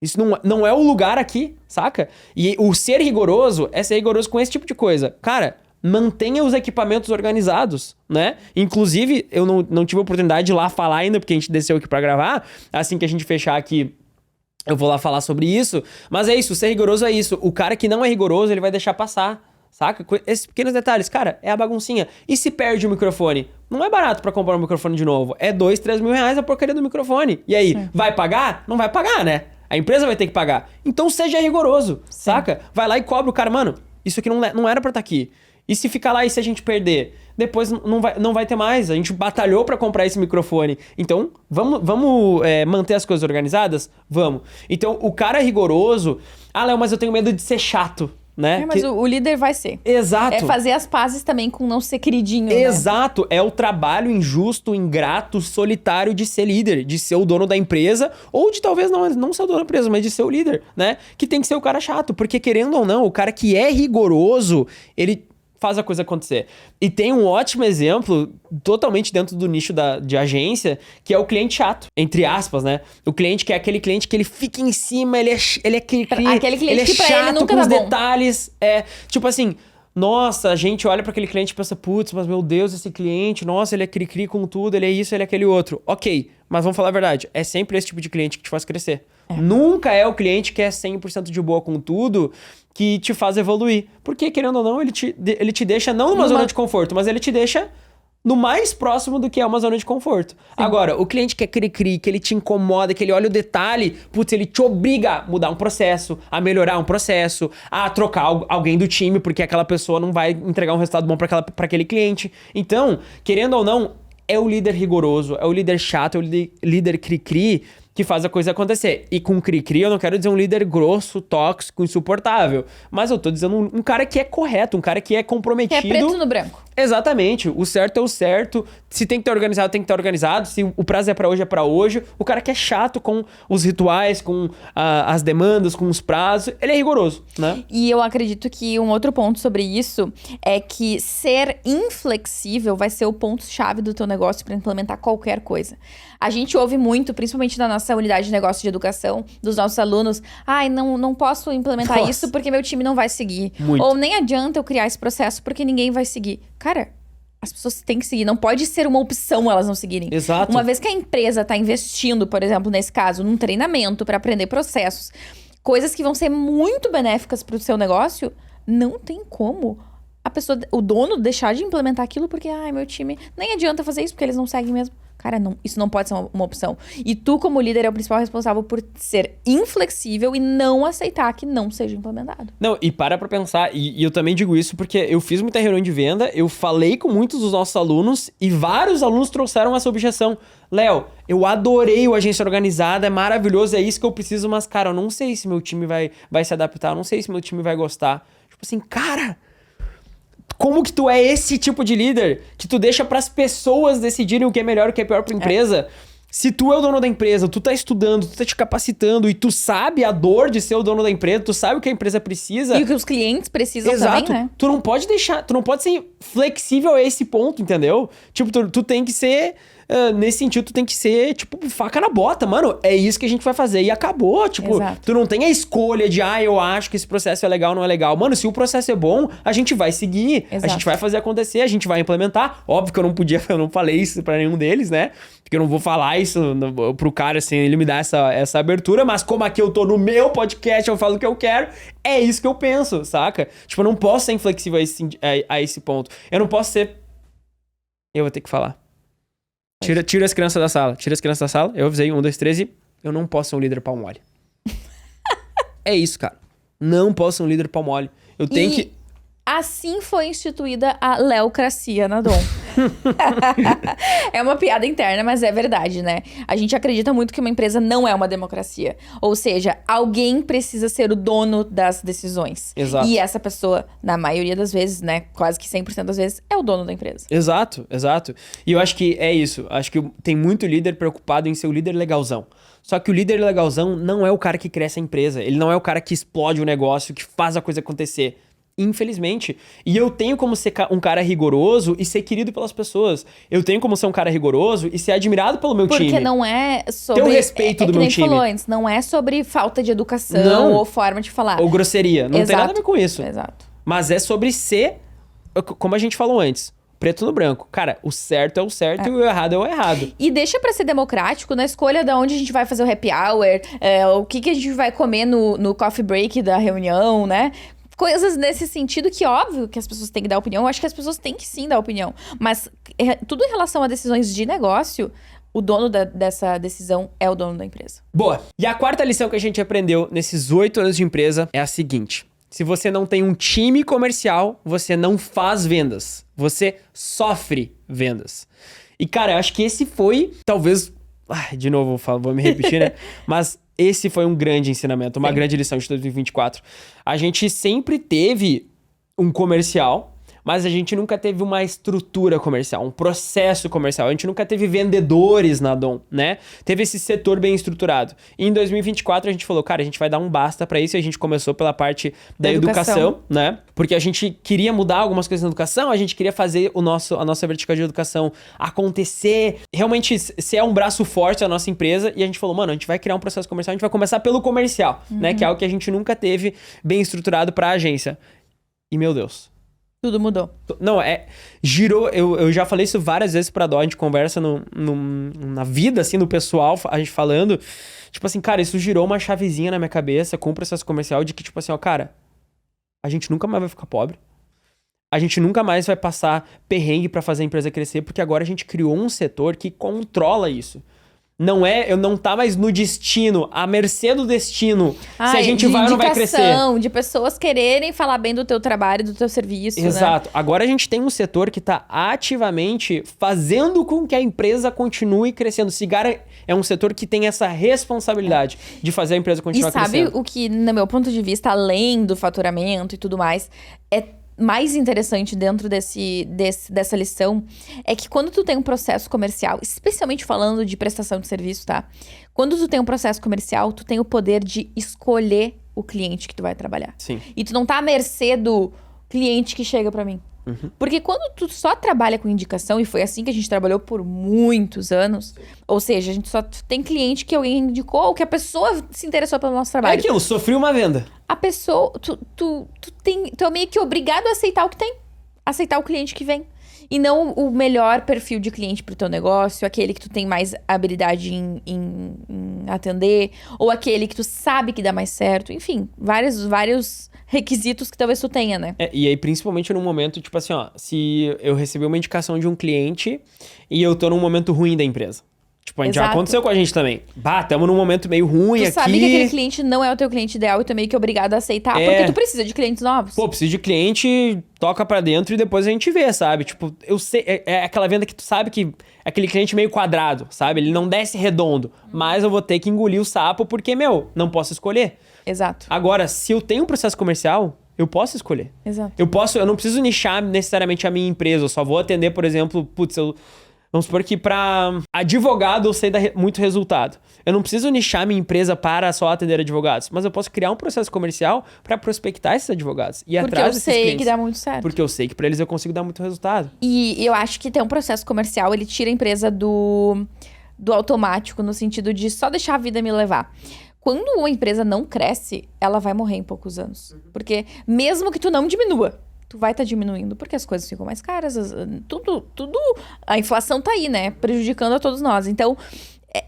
Isso não é o lugar aqui, saca? E o ser rigoroso é ser rigoroso com esse tipo de coisa. Cara, mantenha os equipamentos organizados, né? Inclusive, eu não tive a oportunidade de ir lá falar ainda, porque a gente desceu aqui pra gravar. Assim que a gente fechar aqui, eu vou lá falar sobre isso. Mas é isso, ser rigoroso é isso. O cara que não é rigoroso, ele vai deixar passar, saca? Esses pequenos detalhes, cara, é a baguncinha. E se perde o microfone? Não é barato pra comprar um microfone de novo. É 2, 3 mil reais a porcaria do microfone. E aí, vai pagar? Não vai pagar, né? A empresa vai ter que pagar. Então seja rigoroso, saca? Vai lá e cobra o cara, mano, isso aqui não era pra estar aqui. E se ficar lá e se a gente perder? Depois não vai ter mais. A gente batalhou pra comprar esse microfone. Então, vamos manter as coisas organizadas? Vamos. Então, o cara rigoroso... Ah, Léo, mas eu tenho medo de ser chato, né? Mas o líder vai ser. Exato. É fazer as pazes também com não ser queridinho, Exato. Né? É o trabalho injusto, ingrato, solitário de ser líder. De ser o dono da empresa. Ou de talvez não ser o dono da empresa, mas de ser o líder, né? Que tem que ser o cara chato. Porque querendo ou não, o cara que é rigoroso, ele... faz a coisa acontecer. E tem um ótimo exemplo, totalmente dentro do nicho de agência, que é o cliente chato, entre aspas, né? O cliente que é aquele cliente que ele fica em cima, ele é cri-cri, aquele cliente ele é que pra chato ele nunca com os dá bom. detalhes. É, tipo assim, nossa, a gente olha pra aquele cliente e pensa, putz, mas meu Deus, esse cliente, nossa, ele é cri-cri com tudo, ele é isso, ele é aquele outro. Ok, mas vamos falar a verdade, é sempre esse tipo de cliente que te faz crescer. Nunca é o cliente que é 100% de boa com tudo que te faz evoluir. Porque, querendo ou não, ele te deixa não numa zona de conforto, mas ele te deixa no mais próximo do que é uma zona de conforto. Sim. Agora, o cliente que é cri-cri, que ele te incomoda, que ele olha o detalhe, putz, ele te obriga a mudar um processo, a melhorar um processo, a trocar alguém do time, porque aquela pessoa não vai entregar um resultado bom pra aquele cliente. Então, querendo ou não, é o líder rigoroso, é o líder chato, é o líder cri-cri que faz a coisa acontecer. E com cri-cri eu não quero dizer um líder grosso, tóxico, insuportável. Mas eu tô dizendo um cara que é correto, um cara que é comprometido. Que é preto no branco. Exatamente. O certo é o certo. Se tem que estar organizado, tem que estar organizado. Se o prazo é pra hoje, é pra hoje. O cara que é chato com os rituais, com as demandas, com os prazos, ele é rigoroso, né? E eu acredito que um outro ponto sobre isso é que ser inflexível vai ser o ponto-chave do teu negócio para implementar qualquer coisa. A gente ouve muito, principalmente na nossa unidade de negócio de educação, dos nossos alunos, não posso implementar isso porque meu time não vai seguir. Muito. Ou nem adianta eu criar esse processo porque ninguém vai seguir. Cara, as pessoas têm que seguir. Não pode ser uma opção elas não seguirem. Exato. Uma vez que a empresa está investindo, por exemplo, nesse caso, num treinamento para aprender processos, coisas que vão ser muito benéficas para o seu negócio, não tem como o dono deixar de implementar aquilo porque, meu time... Nem adianta fazer isso porque eles não seguem mesmo. Cara, isso não pode ser uma opção. E tu, como líder, é o principal responsável por ser inflexível e não aceitar que não seja implementado. Não, e para pra pensar, e eu também digo isso porque eu fiz muita reunião de venda, eu falei com muitos dos nossos alunos e vários alunos trouxeram essa objeção. Léo, eu adorei o Agência Organizada, é maravilhoso, é isso que eu preciso, mas, cara, eu não sei se meu time vai se adaptar, eu não sei se meu time vai gostar. Tipo assim, cara... Como que tu é esse tipo de líder que tu deixa pras pessoas decidirem o que é melhor e o que é pior pra empresa? Se tu é o dono da empresa, tu tá estudando, tu tá te capacitando e tu sabe a dor de ser o dono da empresa, tu sabe o que a empresa precisa. E o que os clientes precisam. Exato. Também, né? Tu não pode ser flexível a esse ponto, entendeu? Tipo, tu tem que ser... nesse sentido, tu tem que ser, tipo, faca na bota, mano. É isso que a gente vai fazer e acabou. Tipo, Exato. Tu não tem a escolha de, eu acho que esse processo é legal ou não é legal. Mano, se o processo é bom, a gente vai seguir. Exato. A gente vai fazer acontecer, a gente vai implementar. Óbvio que eu não falei isso pra nenhum deles, né? Porque eu não vou falar isso pro cara sem ele me dar essa abertura. Mas como aqui eu tô no meu podcast, eu falo o que eu quero, é isso que eu penso, saca? Tipo, eu não posso ser inflexível a esse ponto. Eu não posso ser... Eu vou ter que falar. Tira as crianças da sala. Tira as crianças da sala. Eu avisei 1, 2, 3 e eu não posso ser um líder pau mole. É isso, cara. Não posso ser um líder pau mole. Eu tenho que... Assim foi instituída a leocracia na Dom. É uma piada interna, mas é verdade, né? A gente acredita muito que uma empresa não é uma democracia. Ou seja, alguém precisa ser o dono das decisões. Exato. E essa pessoa, na maioria das vezes, né? Quase que 100% das vezes, é o dono da empresa. Exato. E eu acho que é isso. Acho que tem muito líder preocupado em ser o líder legalzão. Só que o líder legalzão não é o cara que cresce a empresa. Ele não é o cara que explode o negócio, que faz a coisa acontecer. Infelizmente. E eu tenho como ser um cara rigoroso e ser querido pelas pessoas. Eu tenho como ser um cara rigoroso e ser admirado pelo meu time. Porque não é sobre... Ter o respeito do meu time. Que nem falou antes, não é sobre falta de educação Não. ou forma de falar. Ou grosseria. Não tem nada a ver com isso. Exato. Mas é sobre ser, como a gente falou antes, preto no branco. Cara, o certo é o certo e o errado é o errado. E deixa pra ser democrático na escolha de onde a gente vai fazer o happy hour, o que a gente vai comer no coffee break da reunião, né? Coisas nesse sentido que, óbvio, que as pessoas têm que dar opinião. Eu acho que as pessoas têm que sim dar opinião. Mas tudo em relação a decisões de negócio, o dono dessa decisão é o dono da empresa. Boa. E a quarta lição que a gente aprendeu nesses 8 anos de empresa é a seguinte. Se você não tem um time comercial, você não faz vendas. Você sofre vendas. E, cara, eu acho que esse foi, talvez... de novo, vou me repetir, né? Mas... esse foi um grande ensinamento, uma grande lição de 2024. A gente sempre teve um comercial, mas a gente nunca teve uma estrutura comercial, um processo comercial. A gente nunca teve vendedores na Dom, né? Teve esse setor bem estruturado. E em 2024 a gente falou, cara, a gente vai dar um basta pra isso. E a gente começou pela parte da educação, né? Porque a gente queria mudar algumas coisas na educação, a gente queria fazer a nossa vertical de educação acontecer, realmente ser um braço forte da nossa empresa. E a gente falou, mano, a gente vai criar um processo comercial, a gente vai começar pelo comercial, né? Que é algo que a gente nunca teve bem estruturado pra agência. E, meu Deus... tudo mudou. Não, girou, eu já falei isso várias vezes pra Dó, a gente conversa na vida, assim, do pessoal, a gente falando, tipo assim, cara, isso girou uma chavezinha na minha cabeça com o processo comercial de que, tipo assim, ó, cara, a gente nunca mais vai ficar pobre, a gente nunca mais vai passar perrengue pra fazer a empresa crescer, porque agora a gente criou um setor que controla isso. Eu não tá mais no destino, à mercê do destino, se a gente vai ou não vai crescer. De pessoas quererem falar bem do teu trabalho, do teu serviço, Exato. né? Agora a gente tem um setor que tá ativamente fazendo com que a empresa continue crescendo. Cigarra é um setor que tem essa responsabilidade de fazer a empresa continuar crescendo. E sabe o que, no meu ponto de vista, além do faturamento e tudo mais, é mais interessante dentro dessa lição é que quando tu tem um processo comercial, especialmente falando de prestação de serviço, tá? Quando tu tem um processo comercial, tu tem o poder de escolher o cliente que tu vai trabalhar. Sim. E tu não tá à mercê do cliente que chega pra mim. Porque quando tu só trabalha com indicação, e foi assim que a gente trabalhou por muitos anos, ou seja, a gente só tem cliente que alguém indicou, ou que a pessoa se interessou pelo nosso trabalho. É aquilo, sofri uma venda. A pessoa, tu é meio que obrigado a aceitar o que tem. Aceitar o cliente que vem. E não o melhor perfil de cliente pro teu negócio, aquele que tu tem mais habilidade em atender, ou aquele que tu sabe que dá mais certo. Enfim, vários requisitos que talvez tu tenha, né? E aí, principalmente num momento, tipo assim, ó, se eu receber uma indicação de um cliente e eu tô num momento ruim da empresa. Tipo, já aconteceu com a gente também. Tamo num momento meio ruim aqui. Tu sabe que aquele cliente não é o teu cliente ideal e tu é meio que obrigado a aceitar, porque tu precisa de clientes novos. Pô, preciso de cliente, toca pra dentro e depois a gente vê, sabe? Tipo, eu sei, é aquela venda que tu sabe que é aquele cliente meio quadrado, sabe? Ele não desce redondo, mas eu vou ter que engolir o sapo porque, não posso escolher. Exato. Agora, se eu tenho um processo comercial, eu posso escolher. Exato. Eu não preciso nichar necessariamente a minha empresa, eu só vou atender, por exemplo, vamos supor que pra advogado eu sei dar muito resultado. Eu não preciso nichar minha empresa para só atender advogados, mas eu posso criar um processo comercial para prospectar esses advogados e atrás desses clientes. Porque eu sei que dá muito certo. Porque eu sei que para eles eu consigo dar muito resultado. E eu acho que ter um processo comercial, ele tira a empresa do automático, no sentido de só deixar a vida me levar. Quando uma empresa não cresce, ela vai morrer em poucos anos. Porque mesmo que tu não diminua, tu vai estar diminuindo, porque as coisas ficam mais caras, tudo, a inflação tá aí, né, prejudicando a todos nós. Então,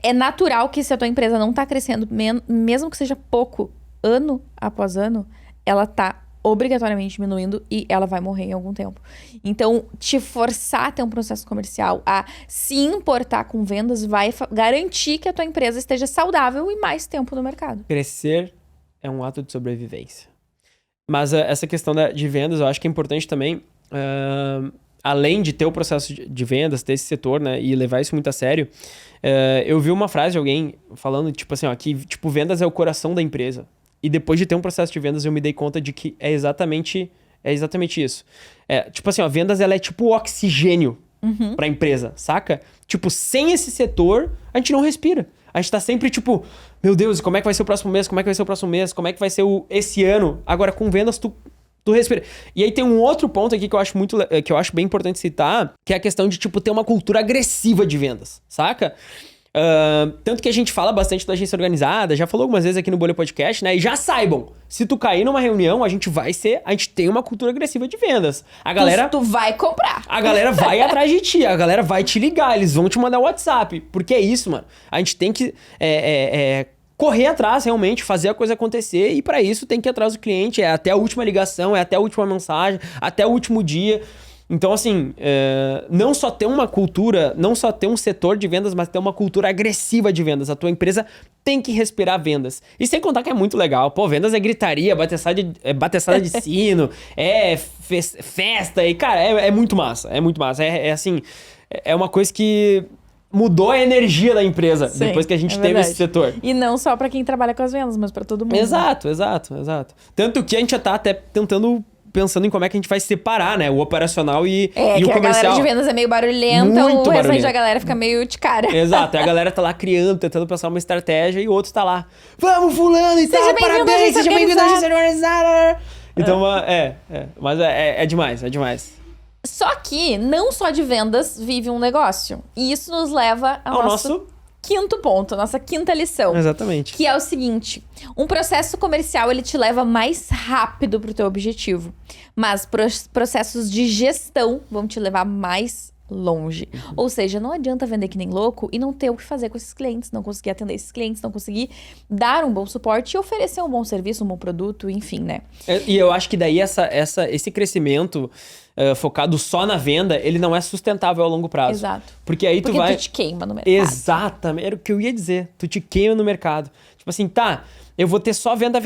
é natural que se a tua empresa não tá crescendo, mesmo que seja pouco, ano após ano, ela tá obrigatoriamente diminuindo e ela vai morrer em algum tempo. Então, te forçar a ter um processo comercial, a se importar com vendas, vai garantir que a tua empresa esteja saudável e mais tempo no mercado. Crescer é um ato de sobrevivência. Mas essa questão de vendas, eu acho que é importante também, além de ter o processo de vendas, ter esse setor, né, e levar isso muito a sério, eu vi uma frase de alguém falando, tipo assim, ó, que tipo, vendas é o coração da empresa. E depois de ter um processo de vendas, eu me dei conta de que é exatamente isso. Tipo assim, ó, vendas ela é tipo o oxigênio pra empresa, saca? Tipo, sem esse setor, a gente não respira. A gente tá sempre tipo, meu Deus, como é que vai ser o próximo mês? Como é que vai ser o próximo mês? Como é que vai ser esse ano? Agora, com vendas, tu respira. E aí tem um outro ponto aqui que eu acho bem importante citar, que é a questão de, tipo, ter uma cultura agressiva de vendas, saca? Tanto que a gente fala bastante da agência organizada, já falou algumas vezes aqui no Bolha Podcast, né? E já saibam, se tu cair numa reunião, a gente tem uma cultura agressiva de vendas. A galera... Tu vai comprar. A galera vai atrás de ti, a galera vai te ligar, eles vão te mandar WhatsApp. Porque é isso, mano. A gente tem que correr atrás, realmente, fazer a coisa acontecer. E pra isso tem que ir atrás do cliente. É até a última ligação, é até a última mensagem, até o último dia. Então, assim, não só ter uma cultura, não só ter um setor de vendas, mas ter uma cultura agressiva de vendas. A tua empresa tem que respirar vendas. E sem contar que é muito legal. Pô, vendas é gritaria, bateçada de sino, festa. E, cara, é muito massa. É muito massa. Assim, é uma coisa que mudou a energia da empresa. Sim, depois que a gente teve esse setor. E não só pra quem trabalha com as vendas, mas pra todo mundo. Exato. Tanto que a gente já tá até pensando em como é que a gente vai separar, né? O operacional e o comercial. A galera de vendas é meio barulhenta, o restante da galera fica meio de cara. Exato, a galera tá lá criando, tentando pensar uma estratégia e o outro tá lá, vamos fulano e tal, parabéns, seja bem-vindo à agência organizada. Então, mas é demais. Só que não só de vendas vive um negócio. E isso nos leva ao nosso quinto ponto, nossa quinta lição. Exatamente. Que é o seguinte, um processo comercial, ele te leva mais rápido pro teu objetivo. Mas processos de gestão vão te levar mais longe. Ou seja, não adianta vender que nem louco e não ter o que fazer com esses clientes, não conseguir atender esses clientes, não conseguir dar um bom suporte e oferecer um bom serviço, um bom produto, enfim, né? E eu acho que daí esse crescimento focado só na venda, ele não é sustentável a longo prazo. Exato. Porque aí tu te queima no mercado. Exatamente, era o que eu ia dizer. Tu te queima no mercado. Tipo assim, tá, eu vou ter só venda,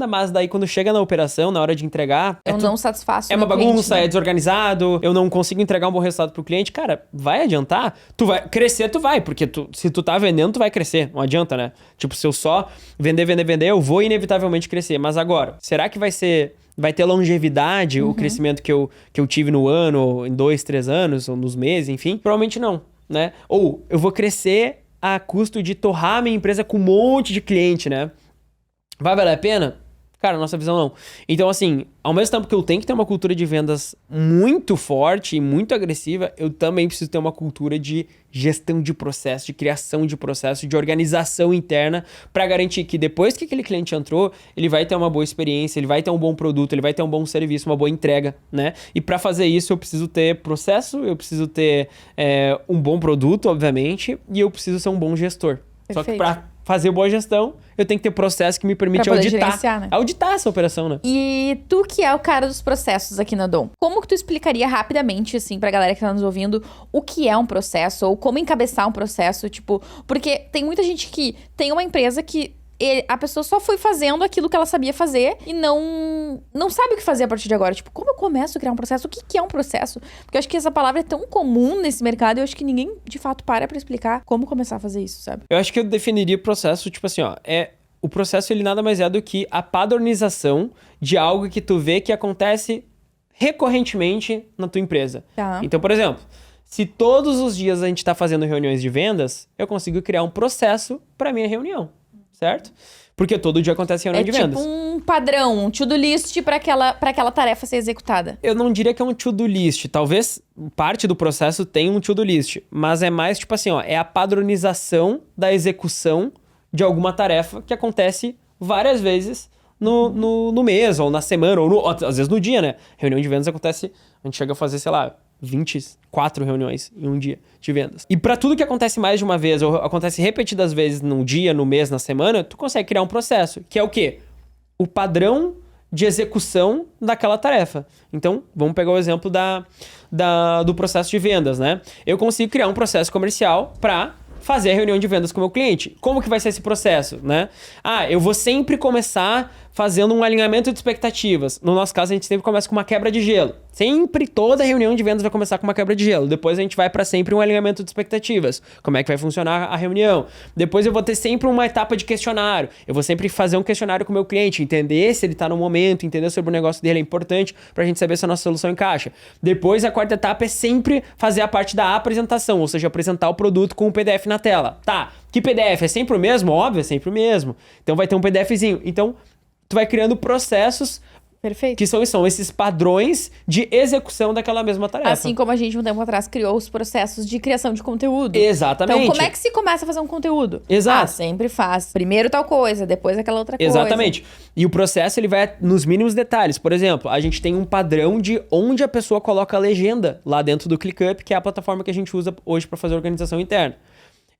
mas daí quando chega na operação, na hora de entregar... Eu não satisfaço É uma bagunça, cliente, né? É desorganizado, eu não consigo entregar um bom resultado pro cliente. Cara, vai adiantar? Tu vai crescer, porque se tu tá vendendo, tu vai crescer. Não adianta, né? Tipo, se eu só vender, eu vou inevitavelmente crescer. Mas agora, será que vai ter longevidade o crescimento que eu tive no ano, ou em 2, 3 anos, ou nos meses, enfim? Provavelmente não, né? Ou eu vou crescer a custo de torrar a minha empresa com um monte de cliente, né? Vai valer a pena? Cara, nossa visão não. Então, assim, ao mesmo tempo que eu tenho que ter uma cultura de vendas muito forte e muito agressiva, eu também preciso ter uma cultura de gestão de processo, de criação de processo, de organização interna, para garantir que depois que aquele cliente entrou, ele vai ter uma boa experiência, ele vai ter um bom produto, ele vai ter um bom serviço, uma boa entrega, né? E para fazer isso, eu preciso ter processo, eu preciso ter um bom produto, obviamente, e eu preciso ser um bom gestor. Perfeito. Só que para fazer boa gestão, eu tenho que ter processo que me permite auditar essa operação, né? E tu que é o cara dos processos aqui na Dom, como que tu explicaria rapidamente, assim, pra galera que tá nos ouvindo, o que é um processo, ou como encabeçar um processo, tipo... Porque tem muita gente que tem uma empresa que a pessoa só foi fazendo aquilo que ela sabia fazer e não sabe o que fazer a partir de agora. Tipo, como eu começo a criar um processo? O que é um processo? Porque eu acho que essa palavra é tão comum nesse mercado e eu acho que ninguém, de fato, para pra explicar como começar a fazer isso, sabe? Eu acho que eu definiria processo, tipo assim, ó, o processo, ele nada mais é do que a padronização de algo que tu vê que acontece recorrentemente na tua empresa. Tá. Então, por exemplo, se todos os dias a gente tá fazendo reuniões de vendas, eu consigo criar um processo pra minha reunião. Certo? Porque todo dia acontece reunião de vendas. É tipo um padrão, um to-do list pra aquela tarefa ser executada. Eu não diria que é um to-do list. Talvez parte do processo tenha um to-do list. Mas é mais tipo assim, ó, é a padronização da execução de alguma tarefa que acontece várias vezes no mês, ou na semana, ou às vezes no dia, né? Reunião de vendas acontece, a gente chega a fazer, sei lá, 24 reuniões em um dia de vendas. E para tudo que acontece mais de uma vez, ou acontece repetidas vezes num dia, no mês, na semana, tu consegue criar um processo, que é o quê? O padrão de execução daquela tarefa. Então, vamos pegar o exemplo do processo de vendas, né? Eu consigo criar um processo comercial para fazer a reunião de vendas com o meu cliente. Como que vai ser esse processo, né? Eu vou sempre começar fazendo um alinhamento de expectativas. No nosso caso, a gente sempre começa com uma quebra de gelo. Sempre, toda reunião de vendas vai começar com uma quebra de gelo. Depois a gente vai para sempre um alinhamento de expectativas. Como é que vai funcionar a reunião? Depois eu vou ter sempre uma etapa de questionário. Eu vou sempre fazer um questionário com o meu cliente, entender se ele tá no momento, entender sobre o negócio dele é importante pra gente saber se a nossa solução encaixa. Depois, a quarta etapa é sempre fazer a parte da apresentação, ou seja, apresentar o produto com o PDF na tela. Tá, que PDF? É sempre o mesmo? Óbvio, é sempre o mesmo. Então vai ter um PDFzinho. Então, tu vai criando processos. Perfeito. Que são esses padrões de execução daquela mesma tarefa. Assim como a gente, um tempo atrás, criou os processos de criação de conteúdo. Exatamente. Então, como é que se começa a fazer um conteúdo? Exato. Sempre faz. Primeiro tal coisa, depois aquela outra coisa. Exatamente. E o processo, ele vai nos mínimos detalhes. Por exemplo, a gente tem um padrão de onde a pessoa coloca a legenda lá dentro do ClickUp, que é a plataforma que a gente usa hoje para fazer organização interna.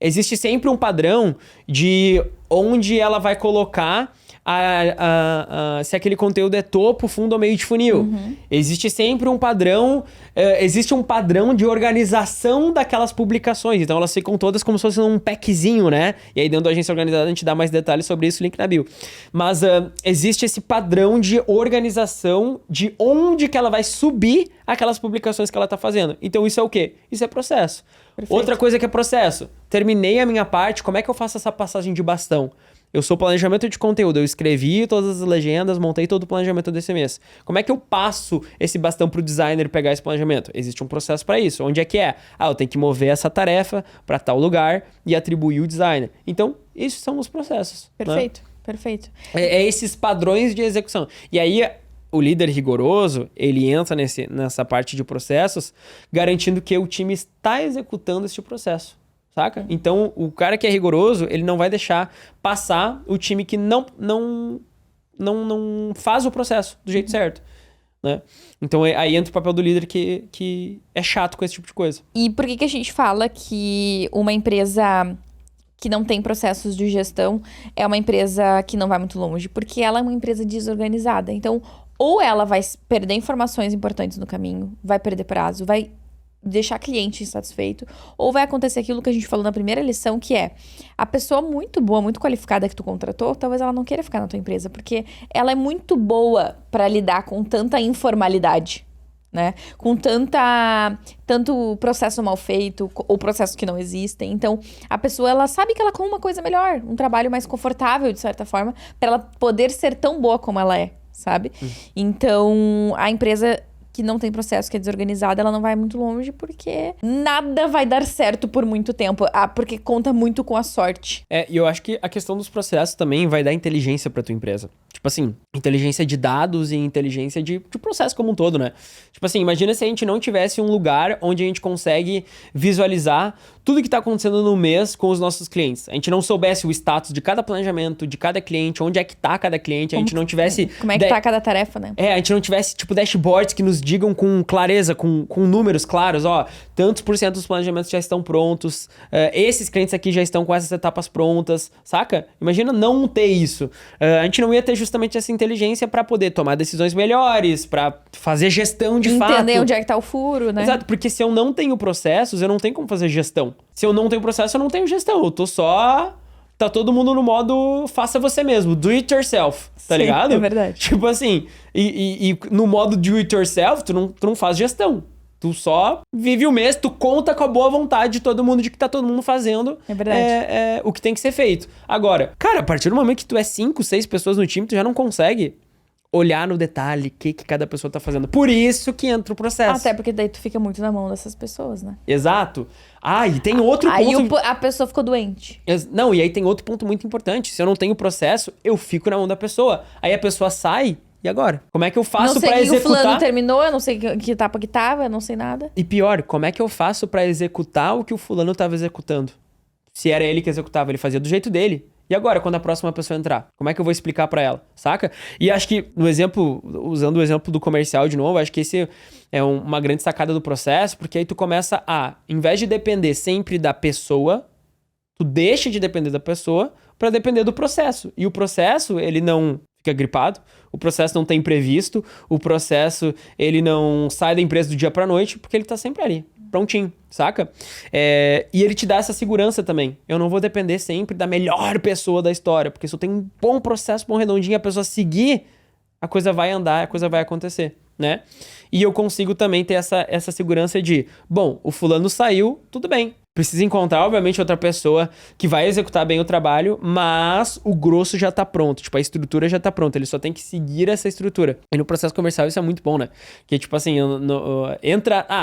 Existe sempre um padrão de onde ela vai colocar se aquele conteúdo é topo, fundo ou meio de funil. Existe sempre um padrão, existe um padrão de organização daquelas publicações. Então elas ficam todas como se fosse um packzinho, né? E aí dentro da agência organizada a gente dá mais detalhes sobre isso, link na bio. Mas existe esse padrão de organização de onde que ela vai subir aquelas publicações que ela tá fazendo. Então isso é o quê? Isso é processo. Perfeito. Outra coisa que é processo. Terminei a minha parte, como é que eu faço essa passagem de bastão? Eu sou planejamento de conteúdo, eu escrevi todas as legendas, montei todo o planejamento desse mês. Como é que eu passo esse bastão pro designer pegar esse planejamento? Existe um processo para isso. Onde é que é? Eu tenho que mover essa tarefa para tal lugar e atribuir o designer. Então, esses são os processos. Perfeito, né? perfeito. É esses padrões de execução. E aí, o líder rigoroso, ele entra nessa parte de processos, garantindo que o time está executando esse processo. Saca? Então, o cara que é rigoroso, ele não vai deixar passar o time que não faz o processo do jeito certo. Né? Então, aí entra o papel do líder que é chato com esse tipo de coisa. E por que a gente fala que uma empresa que não tem processos de gestão é uma empresa que não vai muito longe? Porque ela é uma empresa desorganizada. Então, ou ela vai perder informações importantes no caminho, vai perder prazo, vai deixar cliente insatisfeito, ou vai acontecer aquilo que a gente falou na primeira lição, que é a pessoa muito boa, muito qualificada que tu contratou, talvez ela não queira ficar na tua empresa, porque ela é muito boa para lidar com tanta informalidade, né? Com tanto processo mal feito, ou processos que não existem. Então, a pessoa, ela sabe que ela com uma coisa melhor, um trabalho mais confortável, de certa forma, para ela poder ser tão boa como ela é, sabe? Então, a empresa que não tem processo, que é desorganizada, ela não vai muito longe porque nada vai dar certo por muito tempo. Porque conta muito com a sorte. E eu acho que a questão dos processos também vai dar inteligência pra tua empresa. Tipo assim, inteligência de dados e inteligência de processo como um todo, né? Tipo assim, imagina se a gente não tivesse um lugar onde a gente consegue visualizar tudo que tá acontecendo no mês com os nossos clientes. A gente não soubesse o status de cada planejamento, de cada cliente, onde é que tá cada cliente, a gente não tivesse... Como é que tá cada tarefa, né? A gente não tivesse, tipo, dashboards que nos digam com clareza, com números claros, tantos por cento dos planejamentos já estão prontos, esses clientes aqui já estão com essas etapas prontas, saca? Imagina não ter isso. A gente não ia ter justamente essa inteligência pra poder tomar decisões melhores, pra fazer gestão de fato. Entender onde é que tá o furo, né? Exato, porque se eu não tenho processos, eu não tenho como fazer gestão. Se eu não tenho processo, eu não tenho gestão. Eu tô só... Tá todo mundo no modo faça você mesmo, do it yourself, tá Sim, ligado? É verdade. Tipo assim, e no modo do it yourself, tu não faz gestão. Tu só vive o mês, tu conta com a boa vontade de todo mundo, de que tá todo mundo fazendo É verdade. O que tem que ser feito. Agora, cara, a partir do momento que tu é 5, 6 pessoas no time, tu já não consegue olhar no detalhe o que cada pessoa tá fazendo. Por isso que entra o processo. Até porque daí tu fica muito na mão dessas pessoas, né? Exato. E tem outro Aí ponto... a pessoa ficou doente. Não, e aí tem outro ponto muito importante. Se eu não tenho processo, eu fico na mão da pessoa. Aí a pessoa sai, e agora? Como é que eu faço pra executar... Não sei o que o fulano terminou, eu não sei que etapa que tava, eu não sei nada. E pior, como é que eu faço pra executar o que o fulano tava executando? Se era ele que executava, ele fazia do jeito dele. E agora, quando a próxima pessoa entrar? Como é que eu vou explicar pra ela? Saca? E acho que, no exemplo, usando o exemplo do comercial de novo, acho que esse é uma grande sacada do processo, porque aí tu começa em vez de depender sempre da pessoa, tu deixa de depender da pessoa pra depender do processo. E o processo, ele não fica gripado, o processo não tem imprevisto, o processo, ele não sai da empresa do dia pra noite, porque ele tá sempre ali. prontinho, saca? E ele te dá essa segurança também. Eu não vou depender sempre da melhor pessoa da história, porque se eu tenho um bom processo, bom redondinho, a pessoa seguir, a coisa vai andar, a coisa vai acontecer, né? E eu consigo também ter essa segurança de, bom, o fulano saiu, tudo bem. Precisa encontrar, obviamente, outra pessoa que vai executar bem o trabalho, mas o grosso já tá pronto. Tipo, a estrutura já tá pronta. Ele só tem que seguir essa estrutura. E no processo comercial isso é muito bom, né? Que, tipo assim,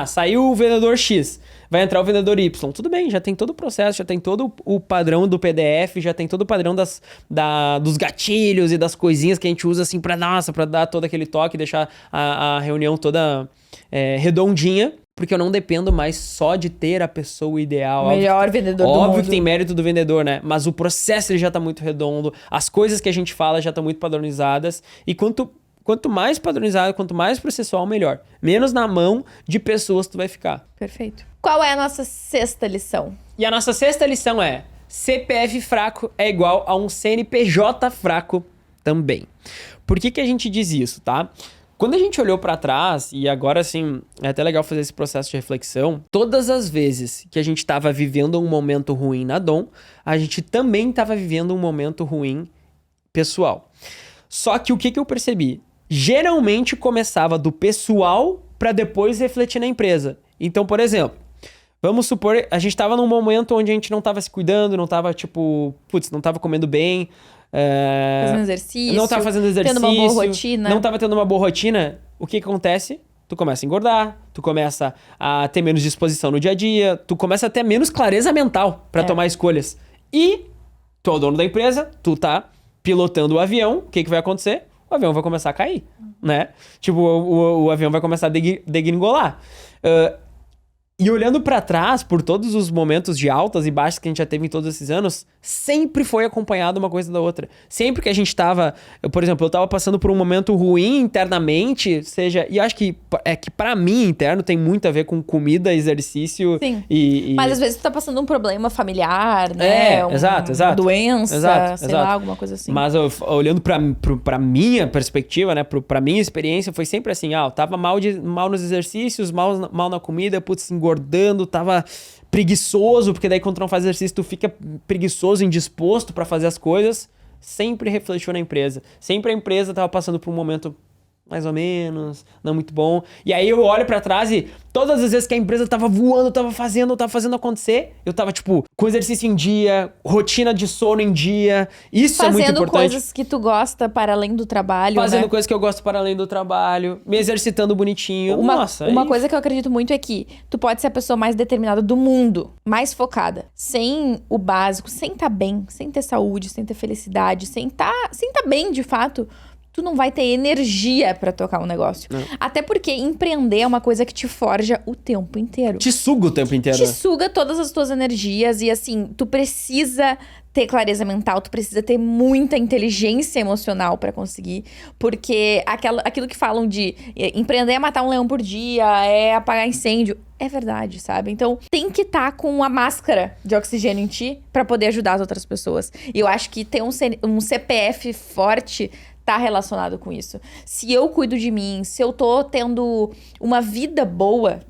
saiu o vendedor X, vai entrar o vendedor Y. Tudo bem, já tem todo o processo, já tem todo o padrão do PDF, já tem todo o padrão dos gatilhos e das coisinhas que a gente usa, assim, pra dar todo aquele toque, deixar a reunião toda redondinha. Porque eu não dependo mais só de ter a pessoa ideal. O melhor vendedor do mundo. Óbvio que tem mérito do vendedor, né? Mas o processo ele já tá muito redondo. As coisas que a gente fala já estão muito padronizadas. E quanto mais padronizado, quanto mais processual, melhor. Menos na mão de pessoas tu vai ficar. Perfeito. Qual é a nossa 6ª lição? E a nossa 6ª lição é: CPF fraco é igual a um CNPJ fraco também. Por que a gente diz isso, tá? Quando a gente olhou pra trás, e agora assim, é até legal fazer esse processo de reflexão, todas as vezes que a gente tava vivendo um momento ruim na Dom, a gente também tava vivendo um momento ruim pessoal. Só que o que eu percebi? Geralmente começava do pessoal pra depois refletir na empresa. Então, por exemplo, vamos supor, a gente tava num momento onde a gente não tava se cuidando, não tava não tava comendo bem, fazendo exercício. Não tava fazendo exercício. Tendo uma boa rotina. Não tava tendo uma boa rotina. O que acontece? Tu começa a engordar, tu começa a ter menos disposição no dia a dia, tu começa a ter menos clareza mental pra tomar escolhas. E tu é o dono da empresa, tu tá pilotando o avião, o que vai acontecer? O avião vai começar a cair, né? Tipo, o avião vai começar a degringolar. E olhando pra trás, por todos os momentos de altas e baixas que a gente já teve em todos esses anos, sempre foi acompanhado uma coisa da outra. Sempre que a gente tava... Por exemplo, eu tava passando por um momento ruim internamente, e acho que pra mim, interno, tem muito a ver com comida, exercício. Sim. E... Mas às vezes tu tá passando um problema familiar, né? Exato. Uma doença, sei exato. lá, alguma coisa assim. Mas olhando pra minha perspectiva, né? Pra minha experiência, foi sempre assim, eu tava mal nos exercícios, mal na comida, engordando, tava preguiçoso, porque daí quando tu não faz exercício, tu fica preguiçoso, indisposto pra fazer as coisas. Sempre refletiu na empresa. Sempre a empresa tava passando por um momento mais ou menos, não muito bom. E aí eu olho pra trás e todas as vezes que a empresa tava voando, tava fazendo acontecer, eu tava, com exercício em dia, rotina de sono em dia. Isso é muito importante. Fazendo coisas que tu gosta para além do trabalho, Fazendo coisas que eu gosto para além do trabalho, me exercitando bonitinho. Uma coisa que eu acredito muito é que tu pode ser a pessoa mais determinada do mundo, mais focada, sem o básico, sem estar bem, sem ter saúde, sem ter felicidade, sem tá bem de fato. Tu não vai ter energia pra tocar um negócio. Não. Até porque empreender é uma coisa que te forja o tempo inteiro. Te suga o tempo inteiro. Te suga todas as tuas energias e assim, tu precisa ter clareza mental, tu precisa ter muita inteligência emocional pra conseguir. Porque aquilo que falam de empreender é matar um leão por dia, é apagar incêndio. É verdade, sabe? Então, tem que estar com a máscara de oxigênio em ti pra poder ajudar as outras pessoas. E eu acho que ter um CPF forte tá relacionado com isso. Se eu cuido de mim, se eu tô tendo uma vida boa,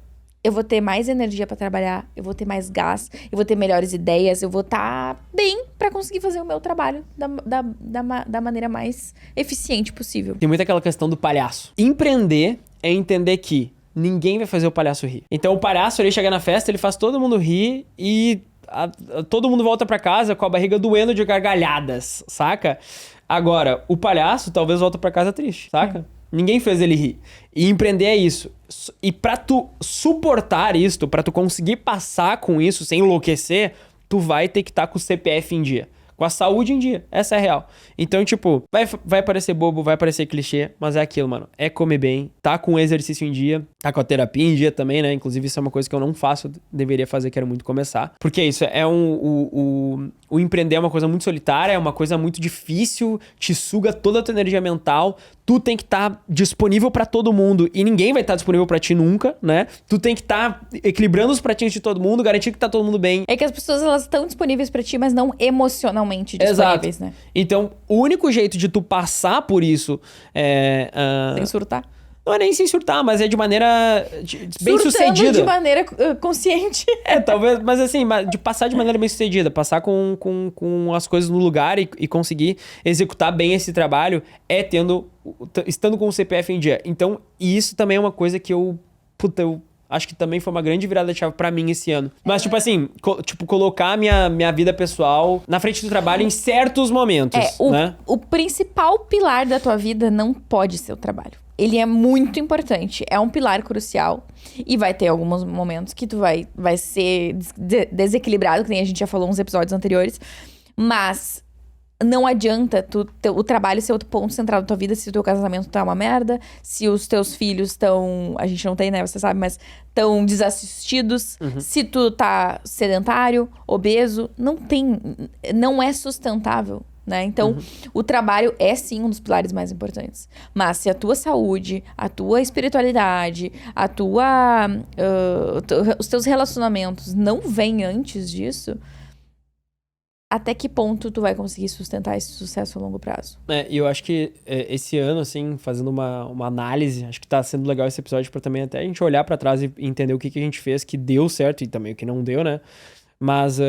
eu vou ter mais energia pra trabalhar, eu vou ter mais gás, eu vou ter melhores ideias, eu vou estar bem pra conseguir fazer o meu trabalho da maneira mais eficiente possível. Tem muito aquela questão do palhaço. Empreender é entender que ninguém vai fazer o palhaço rir. Então o palhaço, ele chega na festa, ele faz todo mundo rir e todo mundo volta pra casa com a barriga doendo de gargalhadas, saca? Agora, o palhaço talvez volta pra casa triste, saca? Ninguém fez ele rir. E empreender é isso. E pra tu suportar isso, pra tu conseguir passar com isso sem enlouquecer, tu vai ter que estar com o CPF em dia. Com a saúde em dia. Essa é a real. Então, vai parecer bobo, vai parecer clichê, mas é aquilo, mano. É comer bem, tá com o exercício em dia, tá com a terapia em dia também, né? Inclusive, isso é uma coisa que eu não faço, deveria fazer, quero muito começar. Porque é isso, o empreender é uma coisa muito solitária, é uma coisa muito difícil, te suga toda a tua energia mental, tu tem que estar disponível pra todo mundo e ninguém vai estar disponível pra ti nunca, né? Tu tem que estar equilibrando os pratinhos de todo mundo, garantir que tá todo mundo bem. É que as pessoas, elas estão disponíveis pra ti, mas não emocionalmente disponíveis, né? Então, o único jeito de tu passar por isso sem surtar. Não é nem sem surtar, mas é de maneira bem sucedida. Surtando de maneira consciente. Talvez, mas assim, de passar de maneira bem sucedida, passar com as coisas no lugar e conseguir executar bem esse trabalho estando com o CPF em dia. Então, isso também é uma coisa que eu acho que também foi uma grande virada de chave pra mim esse ano. Mas, tipo assim, colocar minha vida pessoal na frente do trabalho em certos momentos, né? O principal pilar da tua vida não pode ser o trabalho. Ele é muito importante, é um pilar crucial. E vai ter alguns momentos que tu vai ser desequilibrado, que nem a gente já falou nos episódios anteriores. Mas não adianta o trabalho ser o ponto central da tua vida se o teu casamento tá uma merda, se os teus filhos estão... A gente não tem, né? Você sabe, mas estão desassistidos. Se tu tá sedentário, obeso, não é sustentável. Né? Então, o trabalho é sim um dos pilares mais importantes. Mas se a tua saúde, a tua espiritualidade, os teus relacionamentos não vêm antes disso, até que ponto tu vai conseguir sustentar esse sucesso a longo prazo? E eu acho que esse ano, assim, fazendo uma análise, acho que tá sendo legal esse episódio pra também até a gente olhar pra trás e entender o que a gente fez que deu certo e também o que não deu, né? Mas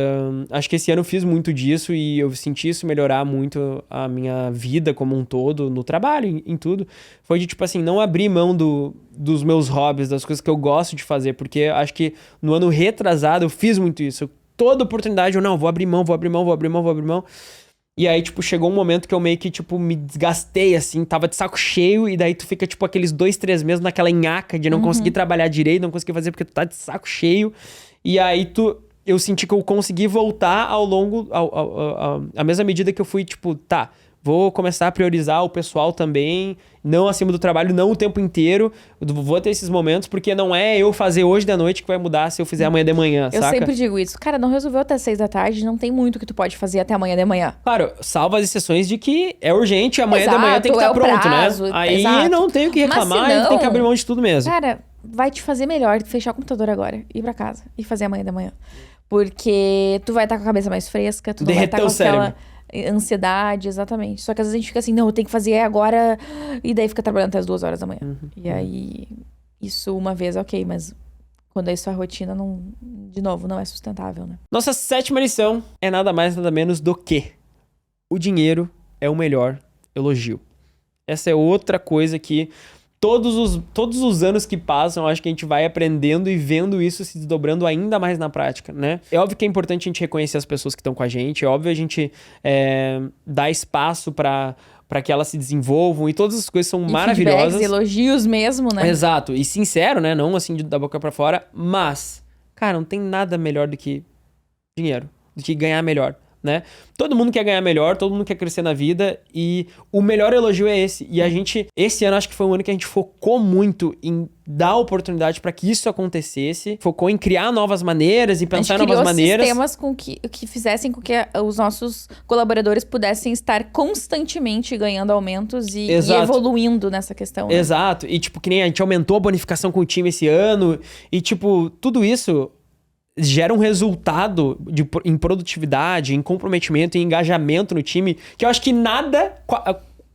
acho que esse ano eu fiz muito disso e eu senti isso melhorar muito a minha vida como um todo, no trabalho, em tudo. Foi de, tipo assim, não abrir mão dos meus hobbies, das coisas que eu gosto de fazer, porque acho que no ano retrasado eu fiz muito isso. Toda oportunidade eu, não, vou abrir mão. E aí, tipo, chegou um momento que eu meio que, tipo, me desgastei, assim, tava de saco cheio, e daí tu fica, tipo, aqueles 2-3 meses naquela nhaca de não conseguir trabalhar direito, não conseguir fazer porque tu tá de saco cheio. E aí eu senti que eu consegui voltar ao longo, à mesma medida que eu fui, tipo, vou começar a priorizar o pessoal também, não acima do trabalho, não o tempo inteiro. Eu vou ter esses momentos, porque não é eu fazer hoje da noite que vai mudar se eu fizer amanhã de manhã, saca? Eu sempre digo isso. Cara, não resolveu até 6 da tarde, não tem muito que tu pode fazer até amanhã de manhã. Claro, salva as exceções de que é urgente, amanhã de manhã tem que estar pronto, prazo, né? Aí não tem o que reclamar, a gente tem que abrir mão de tudo mesmo. Cara, vai te fazer melhor fechar o computador agora, ir pra casa e fazer amanhã de manhã. Porque tu vai estar com a cabeça mais fresca, tu não vai estar com aquela ansiedade, exatamente. Só que às vezes a gente fica assim, não, eu tenho que fazer agora, e daí fica trabalhando até as 2 horas da manhã. E aí, isso uma vez, ok, mas quando é isso a rotina, de novo, não é sustentável, né? Nossa 7ª lição é nada mais, nada menos do que o dinheiro é o melhor elogio. Essa é outra coisa que todos os anos que passam, acho que a gente vai aprendendo e vendo isso se desdobrando ainda mais na prática, né? É óbvio que é importante a gente reconhecer as pessoas que estão com a gente, é óbvio a gente dar espaço para que elas se desenvolvam e todas as coisas são maravilhosas. Elogios mesmo, né? Exato, e sincero, né? Não assim da boca pra fora, mas, cara, não tem nada melhor do que dinheiro, do que ganhar melhor. Né? Todo mundo quer ganhar melhor, todo mundo quer crescer na vida e o melhor elogio é esse. E a gente, esse ano acho que foi um ano que a gente focou muito em dar oportunidade para que isso acontecesse, focou em criar novas maneiras e pensar em novas maneiras. Sistemas que fizessem com que os nossos colaboradores pudessem estar constantemente ganhando aumentos e evoluindo nessa questão. Né? Exato, e tipo, que nem a gente aumentou a bonificação com o time esse ano e tipo, tudo isso gera um resultado em produtividade, em comprometimento, em engajamento no time, que eu acho que nada...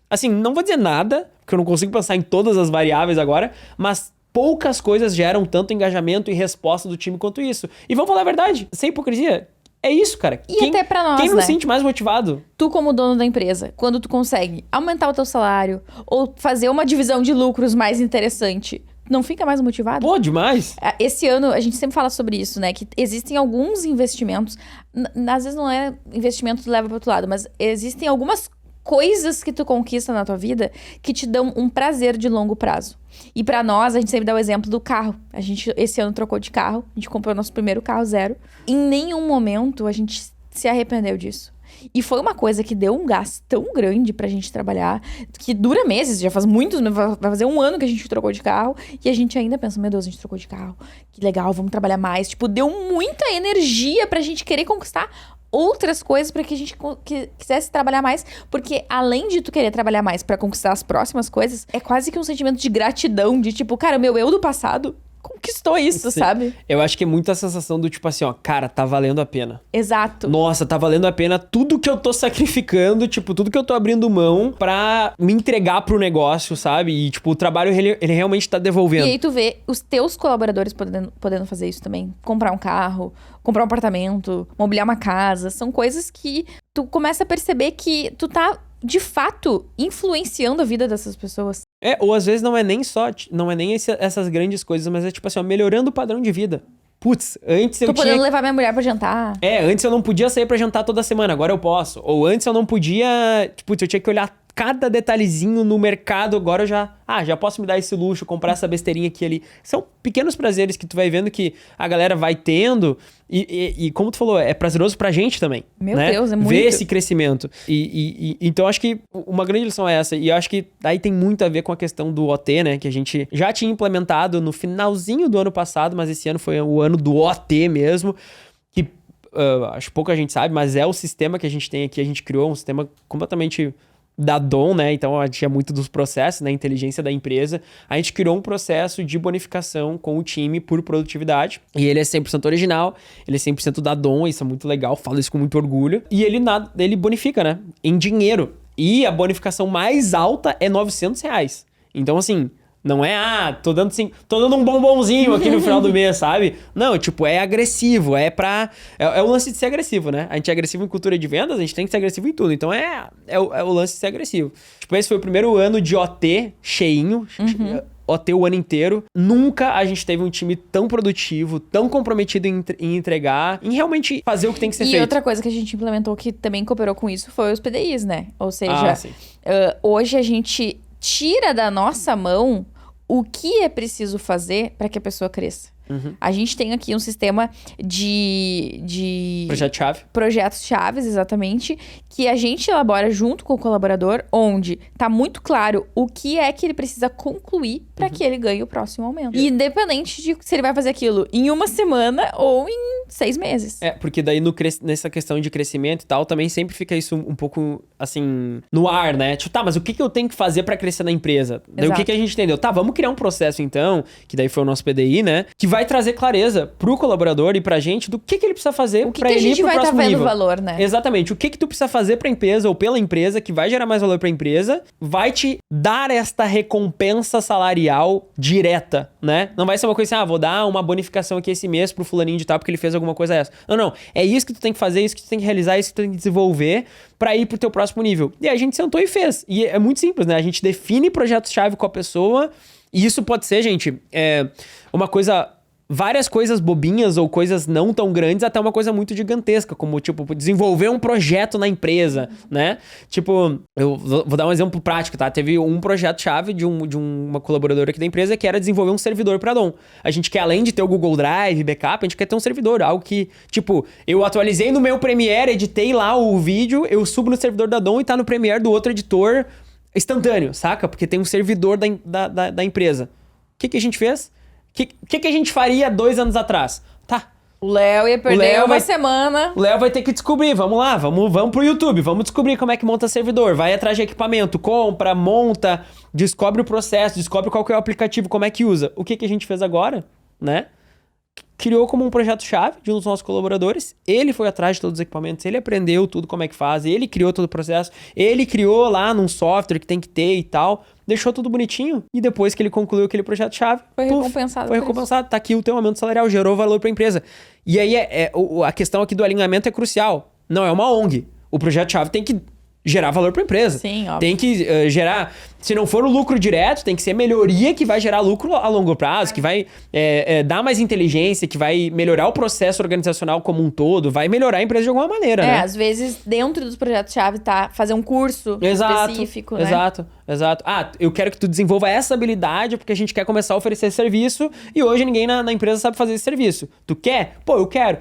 Assim, não vou dizer nada, porque eu não consigo pensar em todas as variáveis agora, mas poucas coisas geram tanto engajamento e resposta do time quanto isso. E vamos falar a verdade, sem hipocrisia, é isso, cara. Até pra nós, quem não se sente mais motivado? Tu como dono da empresa, quando tu consegue aumentar o teu salário ou fazer uma divisão de lucros mais interessante... Não fica mais motivado? Pô, demais! Esse ano, a gente sempre fala sobre isso, né? Que existem alguns investimentos... Às vezes não é investimento que leva pro outro lado, mas existem algumas coisas que tu conquista na tua vida que te dão um prazer de longo prazo. E pra nós, a gente sempre dá o exemplo do carro. A gente, esse ano, trocou de carro. A gente comprou o nosso primeiro carro, 0. Em nenhum momento, a gente se arrependeu disso. E foi uma coisa que deu um gasto tão grande pra gente trabalhar, que dura meses, já faz vai fazer 1 ano que a gente trocou de carro, e a gente ainda pensa, meu Deus, a gente trocou de carro, que legal, vamos trabalhar mais. Tipo, deu muita energia pra gente querer conquistar outras coisas pra que a gente quisesse trabalhar mais, porque além de tu querer trabalhar mais pra conquistar as próximas coisas, é quase que um sentimento de gratidão, de tipo, cara, meu eu do passado conquistou isso, Sim. sabe? Eu acho que é muito a sensação do tipo assim, ó, cara, tá valendo a pena. Exato. Nossa, tá valendo a pena tudo que eu tô sacrificando, tipo, tudo que eu tô abrindo mão pra me entregar pro negócio, sabe? E, tipo, o trabalho, ele realmente tá E devolvendo. aí tu vê os teus colaboradores podendo fazer isso também. Comprar um carro, comprar um apartamento, mobiliar uma casa. São coisas que tu começa a perceber que tu tá, de fato, influenciando a vida dessas pessoas. Ou às vezes não é nem essas grandes coisas, mas é tipo assim, ó, melhorando o padrão de vida. Putz, antes eu Tô podendo tinha... levar minha mulher pra jantar. Antes eu não podia sair pra jantar toda semana, agora eu posso. Ou antes eu não podia... Putz, eu tinha que olhar cada detalhezinho no mercado, agora eu já posso me dar esse luxo, comprar essa besteirinha aqui e ali. São pequenos prazeres que tu vai vendo que a galera vai tendo e como tu falou, é prazeroso pra gente também. Meu né? Deus, é muito. Ver esse crescimento. Então acho que uma grande lição é essa. E eu acho que aí tem muito a ver com a questão do OT, né? Que a gente já tinha implementado no finalzinho do ano passado, mas esse ano foi o ano do OT mesmo. Que acho que pouca gente sabe, mas é o sistema que a gente tem aqui. A gente criou um sistema completamente da Dom, né? Então a gente tinha muito dos processos, né? Inteligência da empresa. A gente criou um processo de bonificação com o time por produtividade. E ele é 100% original, ele é 100% da Dom, isso é muito legal, falo isso com muito orgulho. E ele bonifica, né? Em dinheiro. E a bonificação mais alta é R$900. Então, assim, não é, tô dando um bombonzinho aqui no final do mês, sabe? Não, tipo, é agressivo, é o lance de ser agressivo, né? A gente é agressivo em cultura de vendas, a gente tem que ser agressivo em tudo. Então, é o lance de ser agressivo. Tipo, esse foi o primeiro ano de OT cheinho, OT o ano inteiro. Nunca a gente teve um time tão produtivo, tão comprometido em entregar, em realmente fazer o que tem que ser feito. E outra coisa que a gente implementou que também cooperou com isso foi os PDIs, né? Ou seja, hoje a gente tira da nossa mão o que é preciso fazer para que a pessoa cresça. A gente tem aqui um sistema de Projeto-chave. Projetos-chaves, exatamente, que a gente elabora junto com o colaborador, onde tá muito claro o que é que ele precisa concluir para que ele ganhe o próximo aumento. Independente de se ele vai fazer aquilo em uma semana ou em 6 meses. Porque daí nessa questão de crescimento e tal, também sempre fica isso um pouco, assim, no ar, né? Tipo, mas o que eu tenho que fazer pra crescer na empresa? Daí o que a gente entendeu? Vamos criar um processo, então, que daí foi o nosso PDI, né? Que vai trazer clareza pro colaborador e pra gente do que ele precisa fazer pra ele ir pro próximo nível. O que a gente vai estar vendo valor, né? Exatamente. O que tu precisa fazer pra empresa ou pela empresa que vai gerar mais valor pra empresa, vai te dar esta recompensa salarial direta, né? Não vai ser uma coisa assim, vou dar uma bonificação aqui esse mês pro fulaninho de tal porque ele fez alguma coisa essa. Não. É isso que tu tem que fazer, isso que tu tem que realizar, isso que tu tem que desenvolver pra ir pro teu próximo nível. E aí a gente sentou e fez. E é muito simples, né? A gente define projetos-chave com a pessoa e isso pode ser, gente, uma coisa... Várias coisas bobinhas ou coisas não tão grandes até uma coisa muito gigantesca, como, tipo, desenvolver um projeto na empresa, né? Tipo, eu vou dar um exemplo prático, tá? Teve um projeto-chave de uma colaboradora aqui da empresa que era desenvolver um servidor pra Dom. A gente quer, além de ter o Google Drive, backup, a gente quer ter um servidor, algo que, tipo, eu atualizei no meu Premiere, editei lá o vídeo, eu subo no servidor da Dom e tá no Premiere do outro editor instantâneo, saca? Porque tem um servidor da empresa. O que a gente fez? O que a gente faria 2 anos atrás? O Léo ia perder uma semana. O Léo vai ter que descobrir, vamos lá, vamos pro YouTube, vamos descobrir como é que monta servidor, vai atrás de equipamento, compra, monta, descobre o processo, descobre qual que é o aplicativo, como é que usa. O que a gente fez agora, né? Criou como um projeto-chave de um dos nossos colaboradores, ele foi atrás de todos os equipamentos, ele aprendeu tudo como é que faz, ele criou todo o processo, ele criou lá num software que tem que ter e tal, deixou tudo bonitinho e depois que ele concluiu aquele projeto-chave, foi recompensado. Foi recompensado, tá aqui o teu aumento salarial, gerou valor pra empresa. E aí a questão aqui do alinhamento é crucial, não é uma ONG, o projeto-chave tem que gerar valor pra empresa. Sim, óbvio. Tem que gerar... Se não for o lucro direto, tem que ser melhoria que vai gerar lucro a longo prazo, que vai dar mais inteligência, que vai melhorar o processo organizacional como um todo, vai melhorar a empresa de alguma maneira, né? Às vezes, dentro dos projetos-chave, fazer um curso específico, né? Exato. Eu quero que tu desenvolva essa habilidade porque a gente quer começar a oferecer serviço e hoje ninguém na empresa sabe fazer esse serviço. Tu quer? Pô, eu quero.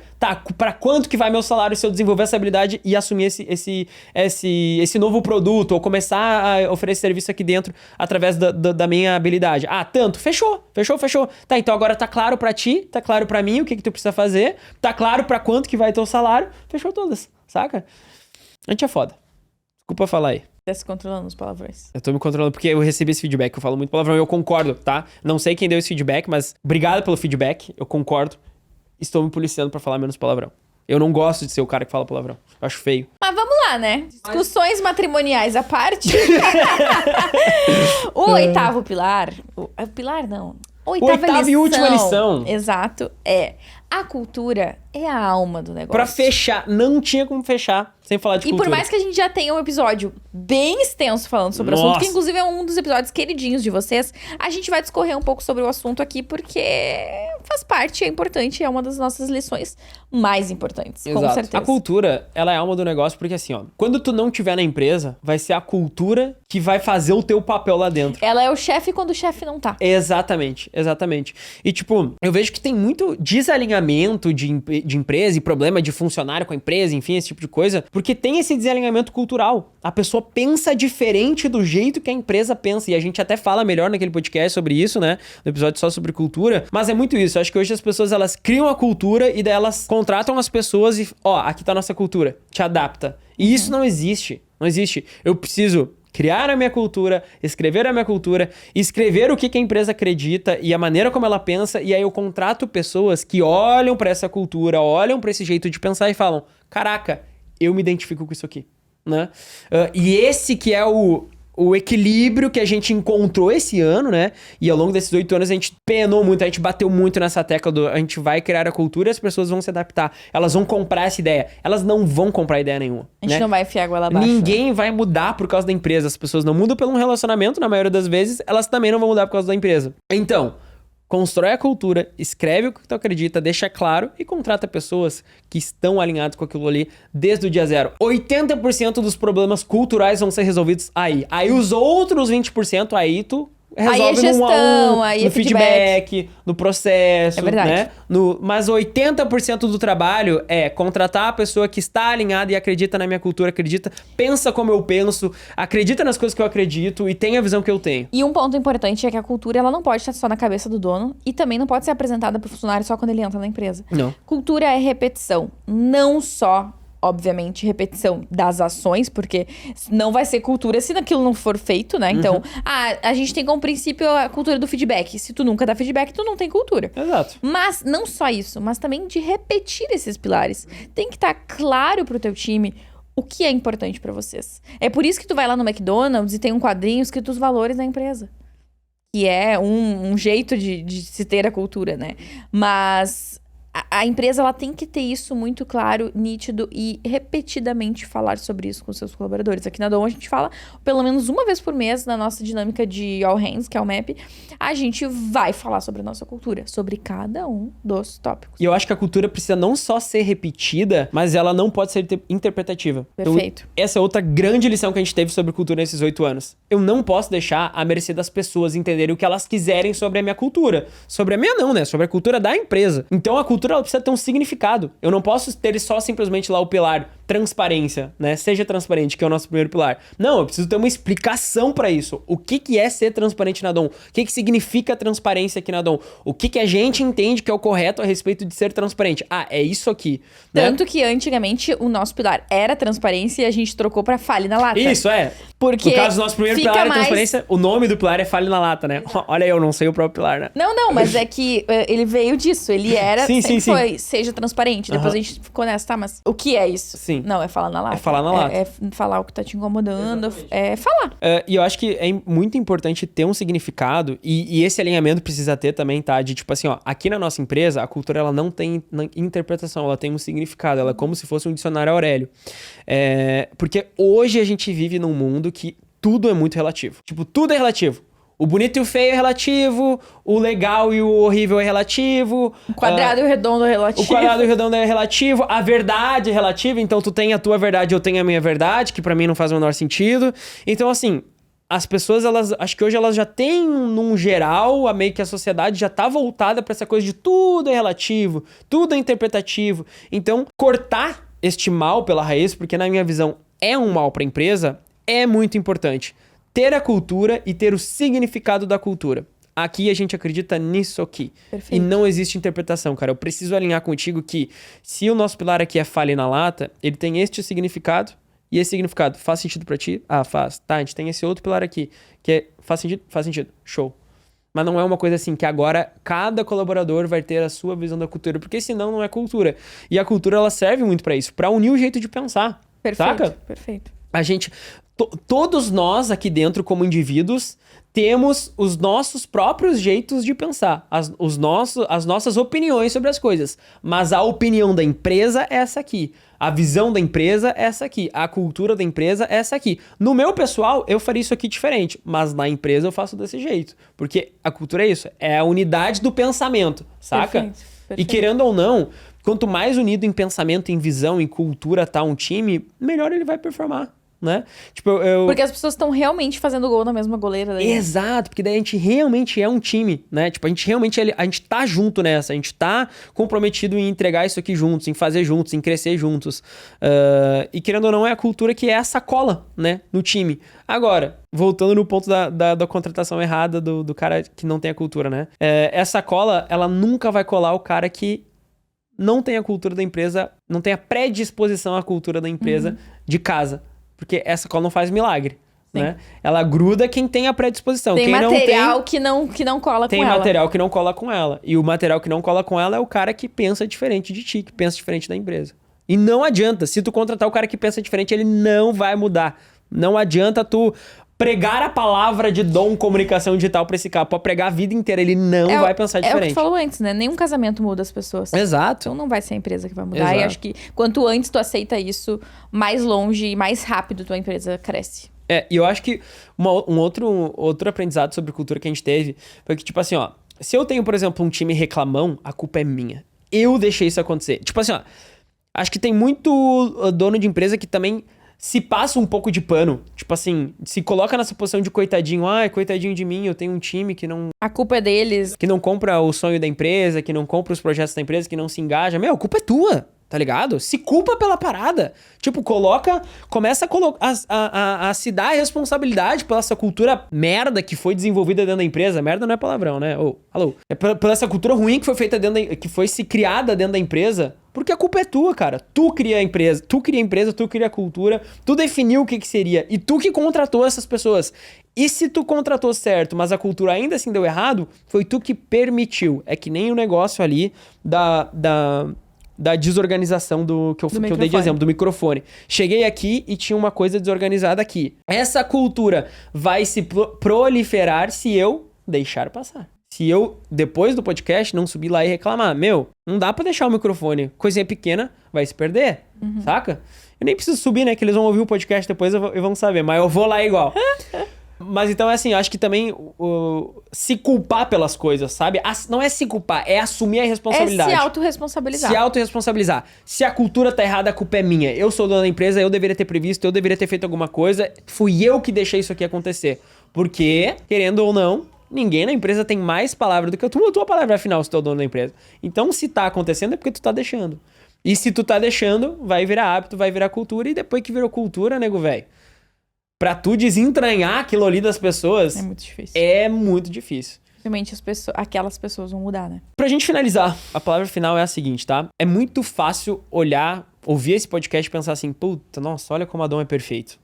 Pra quanto que vai meu salário se eu desenvolver essa habilidade e assumir esse novo produto ou começar a oferecer serviço aqui dentro através da minha habilidade? Tanto. Fechou. Tá, então agora tá claro pra ti, tá claro pra mim o que tu precisa fazer, tá claro pra quanto que vai teu salário, fechou todas, saca? A gente é foda. Desculpa falar aí. Tá se controlando os palavrões. Eu tô me controlando porque eu recebi esse feedback. Eu falo muito palavrão e eu concordo, tá? Não sei quem deu esse feedback, mas obrigado pelo feedback. Eu concordo. Estou me policiando pra falar menos palavrão. Eu não gosto de ser o cara que fala palavrão. Eu acho feio. Mas vamos lá, né? Discussões matrimoniais à parte. O oitavo pilar... O pilar, não. Oitava e última lição. Exato. A cultura é a alma do negócio. Pra fechar, não tinha como fechar sem falar de E cultura. por mais que a gente já tenha um episódio bem extenso falando sobre o assunto, que inclusive é um dos episódios queridinhos de vocês, a gente vai discorrer um pouco sobre o assunto aqui, porque faz parte, é importante, é uma das nossas lições mais importantes, Exato. com certeza. A cultura, ela é a alma do negócio, porque assim, ó, quando tu não tiver na empresa, vai ser a cultura que vai fazer o teu papel lá dentro. Ela é o chefe quando o chefe não tá. Exatamente. E tipo, eu vejo que tem muito desalinhamento de empresa e problema de funcionário com a empresa, enfim, esse tipo de coisa, porque tem esse desalinhamento cultural. A pessoa pensa diferente do jeito que a empresa pensa, e a gente até fala melhor naquele podcast sobre isso, né? No episódio só sobre cultura, mas é muito isso. Eu acho que hoje as pessoas, elas criam a cultura e daí elas contratam as pessoas e, aqui tá a nossa cultura, te adapta. E isso não existe. Não existe. Eu preciso criar a minha cultura, escrever a minha cultura, escrever o que a empresa acredita e a maneira como ela pensa, e aí eu contrato pessoas que olham pra essa cultura, olham pra esse jeito de pensar e falam, caraca, eu me identifico com isso aqui, né? E esse que é o equilíbrio que a gente encontrou esse ano, né? E ao longo desses 8 anos a gente penou muito, a gente bateu muito nessa tecla a gente vai criar a cultura e as pessoas vão se adaptar. Elas vão comprar essa ideia. Elas não vão comprar ideia nenhuma. A gente não vai enfiar a goela abaixo. Ninguém vai mudar por causa da empresa. As pessoas não mudam pelo relacionamento, na maioria das vezes, elas também não vão mudar por causa da empresa. Então, constrói a cultura, escreve o que tu acredita, deixa claro e contrata pessoas que estão alinhadas com aquilo ali desde o dia zero. 80% dos problemas culturais vão ser resolvidos aí. Aí os outros 20%, aí tu resolve aí é gestão, aí no é feedback, no processo, é verdade. né? Mas 80% do trabalho é contratar a pessoa que está alinhada e acredita na minha cultura, pensa como eu penso, acredita nas coisas que eu acredito e tem a visão que eu tenho. E um ponto importante é que a cultura, ela não pode estar só na cabeça do dono e também não pode ser apresentada pro funcionário só quando ele entra na empresa. Não. Cultura é repetição, não só obviamente, repetição das ações, porque não vai ser cultura se aquilo não for feito, né? Então, a gente tem como princípio a cultura do feedback. Se tu nunca dá feedback, tu não tem cultura. Exato. Mas não só isso, mas também de repetir esses pilares. Tem que estar claro pro teu time o que é importante pra vocês. É por isso que tu vai lá no McDonald's e tem um quadrinho escrito os valores da empresa. Que é um jeito de se ter a cultura, né? Mas a empresa, ela tem que ter isso muito claro, nítido e repetidamente falar sobre isso com seus colaboradores. Aqui na Dom a gente fala pelo menos uma vez por mês na nossa dinâmica de All Hands, que é o MAP, a gente vai falar sobre a nossa cultura, sobre cada um dos tópicos. E eu acho que a cultura precisa não só ser repetida, mas ela não pode ser interpretativa. Perfeito. Então, essa é outra grande lição que a gente teve sobre cultura nesses 8 anos. Eu não posso deixar à mercê das pessoas entenderem o que elas quiserem sobre a minha cultura. Sobre a minha não, né? Sobre a cultura da empresa. Então a cultura, ela precisa ter um significado. Eu não posso ter só simplesmente lá o pilar transparência, né? Seja transparente, que é o nosso primeiro pilar. Não, eu preciso ter uma explicação pra isso. O que é ser transparente na Dom? O que significa transparência aqui na Dom? O que a gente entende que é o correto a respeito de ser transparente? Ah, é isso aqui, né? Tanto que antigamente o nosso pilar era transparência e a gente trocou pra fale na lata. Isso, é. Porque no caso do nosso primeiro pilar é transparência, o nome do pilar é fale na lata, né? Olha, eu não sei o próprio pilar, né? Não, mas é que ele veio disso. Ele era, sim. foi, seja transparente. Depois a gente ficou nessa, tá, mas o que é isso? Sim. Não, é falar na lata. É falar na lata. É falar o que tá te incomodando, é falar. E eu acho que é muito importante ter um significado, e esse alinhamento precisa ter também, tá? De tipo assim, ó, aqui na nossa empresa, a cultura, ela não tem interpretação, ela tem um significado, ela é como se fosse um dicionário Aurélio. Porque hoje a gente vive num mundo que tudo é muito relativo. Tipo, tudo é relativo. O bonito e o feio é relativo, o legal e o horrível é relativo. O quadrado e o redondo é relativo. O quadrado e o redondo é relativo, a verdade é relativa, então tu tem a tua verdade, eu tenho a minha verdade, que pra mim não faz o menor sentido. Então, assim, as pessoas, acho que hoje elas já têm, num geral, meio que a sociedade já tá voltada pra essa coisa de tudo é relativo, tudo é interpretativo. Então, cortar este mal pela raiz, porque na minha visão é um mal pra empresa, é muito importante. Ter a cultura e ter o significado da cultura. Aqui a gente acredita nisso aqui. Perfeito. E não existe interpretação, cara. Eu preciso alinhar contigo que se o nosso pilar aqui é fale na lata, ele tem este significado E esse significado, faz sentido pra ti? Ah, faz. Tá, a gente tem esse outro pilar aqui, que é, faz sentido? Faz sentido. Show. Mas não é uma coisa assim que agora cada colaborador vai ter a sua visão da cultura, porque senão não é cultura. E a cultura, ela serve muito pra isso, pra unir o jeito de pensar. Perfeito, saca? perfeito. A gente, todos nós aqui dentro como indivíduos, temos os nossos próprios jeitos de pensar, as nossas opiniões sobre as coisas. Mas a opinião da empresa é essa aqui. A visão da empresa é essa aqui. A cultura da empresa é essa aqui. No meu pessoal, eu faria isso aqui diferente. Mas na empresa eu faço desse jeito. Porque a cultura é isso. É a unidade do pensamento, saca? Perfeito, perfeito. E querendo ou não, quanto mais unido em pensamento, em visão, em cultura tá um time, melhor ele vai performar. Né? Tipo, Porque as pessoas estão realmente fazendo gol na mesma goleira. Daí. Exato, porque daí a gente realmente é um time, né? Tipo, a gente tá junto nessa, a gente tá comprometido em entregar isso aqui juntos, em fazer juntos, em crescer juntos. E querendo ou não, é a cultura que é essa cola, né? No time. Agora, voltando no ponto da contratação errada do cara que não tem a cultura, né? Essa cola, ela nunca vai colar o cara que não tem a cultura da empresa, não tem a predisposição à cultura da empresa de casa. Porque essa cola não faz milagre, né? Ela gruda quem tem a predisposição. Tem quem material não tem, que não cola com ela. Tem material que não cola com ela. E o material que não cola com ela é o cara que pensa diferente de ti, que pensa diferente da empresa. E não adianta. Se tu contratar o cara que pensa diferente, ele não vai mudar. Não adianta tu pregar a palavra de dom comunicação digital pra esse cara. Pode pregar a vida inteira, ele não vai pensar diferente. É o que tu falou antes, né? Nenhum casamento muda as pessoas. Exato. Então não vai ser a empresa que vai mudar. Exato. E acho que quanto antes tu aceita isso, mais longe e mais rápido tua empresa cresce. E eu acho que um outro aprendizado sobre cultura que a gente teve foi que, tipo assim, ó, se eu tenho, por exemplo, um time reclamão, a culpa é minha. Eu deixei isso acontecer. Tipo assim, ó, acho que tem muito dono de empresa que também se passa um pouco de pano. Tipo assim, se coloca nessa posição de coitadinho. Ai, coitadinho de mim, eu tenho um time que não... A culpa é deles. Que não compra o sonho da empresa, que não compra os projetos da empresa, que não se engaja. Meu, a culpa é tua, tá ligado? Se culpa pela parada. Tipo, começa a se dar a responsabilidade pela essa cultura merda que foi desenvolvida dentro da empresa. Merda não é palavrão, né? Alô. É pela essa cultura ruim que foi feita que foi se criada dentro da empresa. Porque a culpa é tua, cara. Tu cria a empresa, tu cria a cultura, tu definiu o que seria. E tu que contratou essas pessoas. E se tu contratou certo, mas a cultura ainda assim deu errado, foi tu que permitiu. É que nem o negócio ali da desorganização que eu dei de exemplo, do microfone. Cheguei aqui e tinha uma coisa desorganizada aqui. Essa cultura vai se proliferar se eu deixar passar. Se eu, depois do podcast, não subir lá e reclamar. Meu, não dá pra deixar o microfone. Coisinha pequena, vai se perder, saca? Eu nem preciso subir, né? Que eles vão ouvir o podcast depois e vão saber. Mas eu vou lá igual. Mas então, assim, eu acho que também se culpar pelas coisas, sabe? Não é se culpar, é assumir a responsabilidade. É se autorresponsabilizar. Se autorresponsabilizar. Se a cultura tá errada, a culpa é minha. Eu sou dono da empresa, eu deveria ter previsto, eu deveria ter feito alguma coisa. Fui eu que deixei isso aqui acontecer. Porque, querendo ou não, ninguém na empresa tem mais palavra do que a tua palavra é final, se tu é o dono da empresa. Então, se tá acontecendo, é porque tu tá deixando. E se tu tá deixando, vai virar hábito, vai virar cultura. E depois que virou cultura, nego, velho, pra tu desentranhar aquilo ali das pessoas... É muito difícil. É muito difícil. Realmente aquelas pessoas vão mudar, né? Pra gente finalizar, a palavra final é a seguinte, tá? É muito fácil ouvir esse podcast e pensar assim, puta, nossa, olha como Adão é perfeito.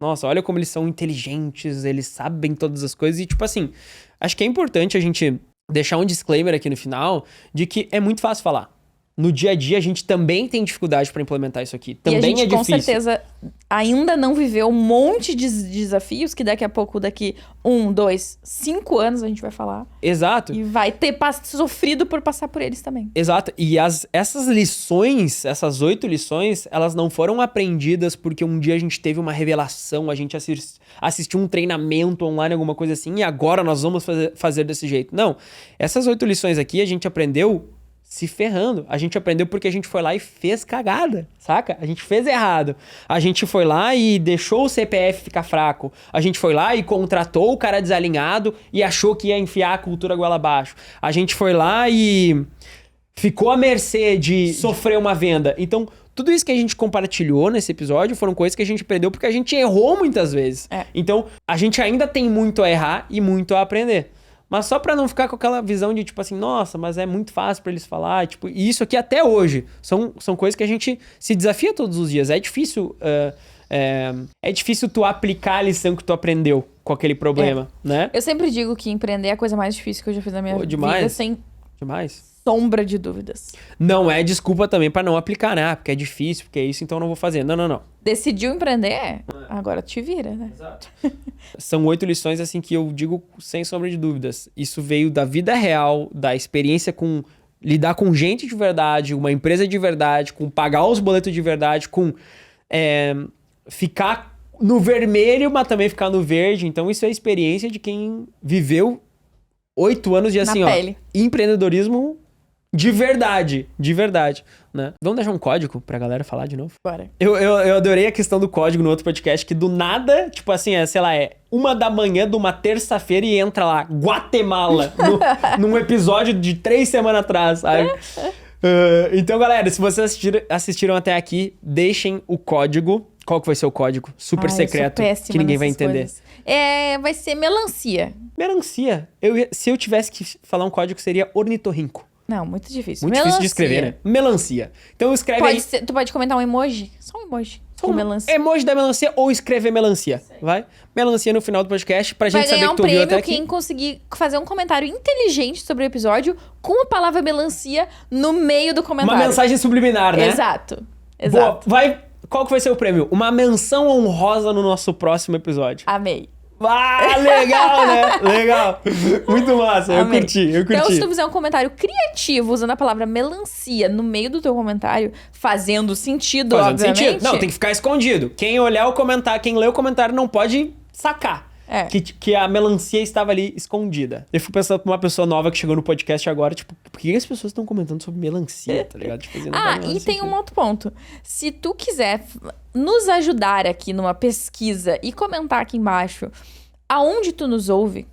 Nossa, olha como eles são inteligentes, eles sabem todas as coisas. E, tipo assim, acho que é importante a gente deixar um disclaimer aqui no final de que é muito fácil falar. No dia a dia, a gente também tem dificuldade pra implementar isso aqui. Também e a gente, é difícil. Com certeza, ainda não viveu um monte de desafios que daqui a pouco, daqui 1, 2, 5 anos a gente vai falar. Exato. E vai ter sofrido por passar por eles também. Exato. E essas lições, essas 8 lições, elas não foram aprendidas porque um dia a gente teve uma revelação, a gente assistiu um treinamento online, alguma coisa assim, e agora nós vamos fazer desse jeito. Não. Essas 8 lições aqui a gente aprendeu se ferrando. A gente aprendeu porque a gente foi lá e fez cagada, saca? A gente fez errado. A gente foi lá e deixou o CPF ficar fraco. A gente foi lá e contratou o cara desalinhado e achou que ia enfiar a cultura goela abaixo. A gente foi lá e ficou à mercê de sofrer uma venda. Então, tudo isso que a gente compartilhou nesse episódio foram coisas que a gente aprendeu porque a gente errou muitas vezes. Então, a gente ainda tem muito a errar e muito a aprender. Mas só pra não ficar com aquela visão de, tipo assim, nossa, mas é muito fácil pra eles falar, tipo, e isso aqui até hoje são coisas que a gente se desafia todos os dias. É difícil é difícil tu aplicar a lição que tu aprendeu com aquele problema, né? Eu sempre digo que empreender é a coisa mais difícil que eu já fiz na minha vida, sem sombra de dúvidas. Não é desculpa também pra não aplicar, né? Porque é difícil, porque é isso, então eu não vou fazer. Não. Decidiu empreender? Agora te vira, né? Exato. São 8 lições, assim, que eu digo sem sombra de dúvidas. Isso veio da vida real, da experiência com lidar com gente de verdade, uma empresa de verdade, com pagar os boletos de verdade, com ficar no vermelho, mas também ficar no verde. Então isso é a experiência de quem viveu 8 anos de, assim, empreendedorismo de verdade, né? Vamos deixar um código pra galera falar de novo? Bora. Eu adorei a questão do código no outro podcast, que do nada, tipo assim, sei lá, 1h de uma terça-feira e entra lá, Guatemala, num episódio de 3 semanas atrás, sabe? Então, galera, se vocês assistiram até aqui, deixem o código. Qual que vai ser o código? Super secreto, que ninguém vai entender. Vai ser melancia. Melancia. Se eu tivesse que falar um código, seria ornitorrinco. Não, muito difícil. Muito difícil de escrever, né? Melancia. Então escreve aí. Tu pode comentar um emoji? Só um emoji. Com melancia. Emoji da melancia ou escrever melancia. Vai? Melancia no final do podcast pra gente saber que tu ouviu até aqui. Vai ganhar um prêmio quem conseguir fazer um comentário inteligente sobre o episódio com a palavra melancia no meio do comentário. Uma mensagem subliminar, né? Exato. Boa. Qual que vai ser o prêmio? Uma menção honrosa no nosso próximo episódio. Amei. Ah, legal, né? Legal. Muito massa. Eu curti. Então, se tu fizer um comentário criativo usando a palavra melancia no meio do teu comentário, fazendo sentido, obviamente. Não, tem que ficar escondido. Quem olhar o comentário, quem lê o comentário não pode sacar. Que a melancia estava ali escondida. Eu fui pensando pra uma pessoa nova que chegou no podcast agora, tipo, por que as pessoas estão comentando sobre melancia, tá ligado? Tipo, e tem um outro ponto. Se tu quiser nos ajudar aqui numa pesquisa e comentar aqui embaixo aonde tu nos ouve,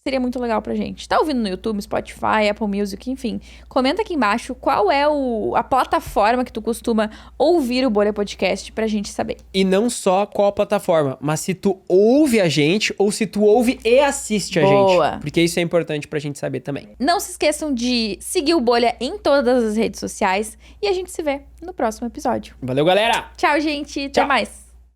seria muito legal pra gente. Tá ouvindo no YouTube, Spotify, Apple Music, enfim. Comenta aqui embaixo qual é a plataforma que tu costuma ouvir o Bolha Podcast pra gente saber. E não só qual a plataforma, mas se tu ouve a gente ou se tu ouve e assiste a gente. Porque isso é importante pra gente saber também. Não se esqueçam de seguir o Bolha em todas as redes sociais e a gente se vê no próximo episódio. Valeu, galera! Tchau, gente. Até mais.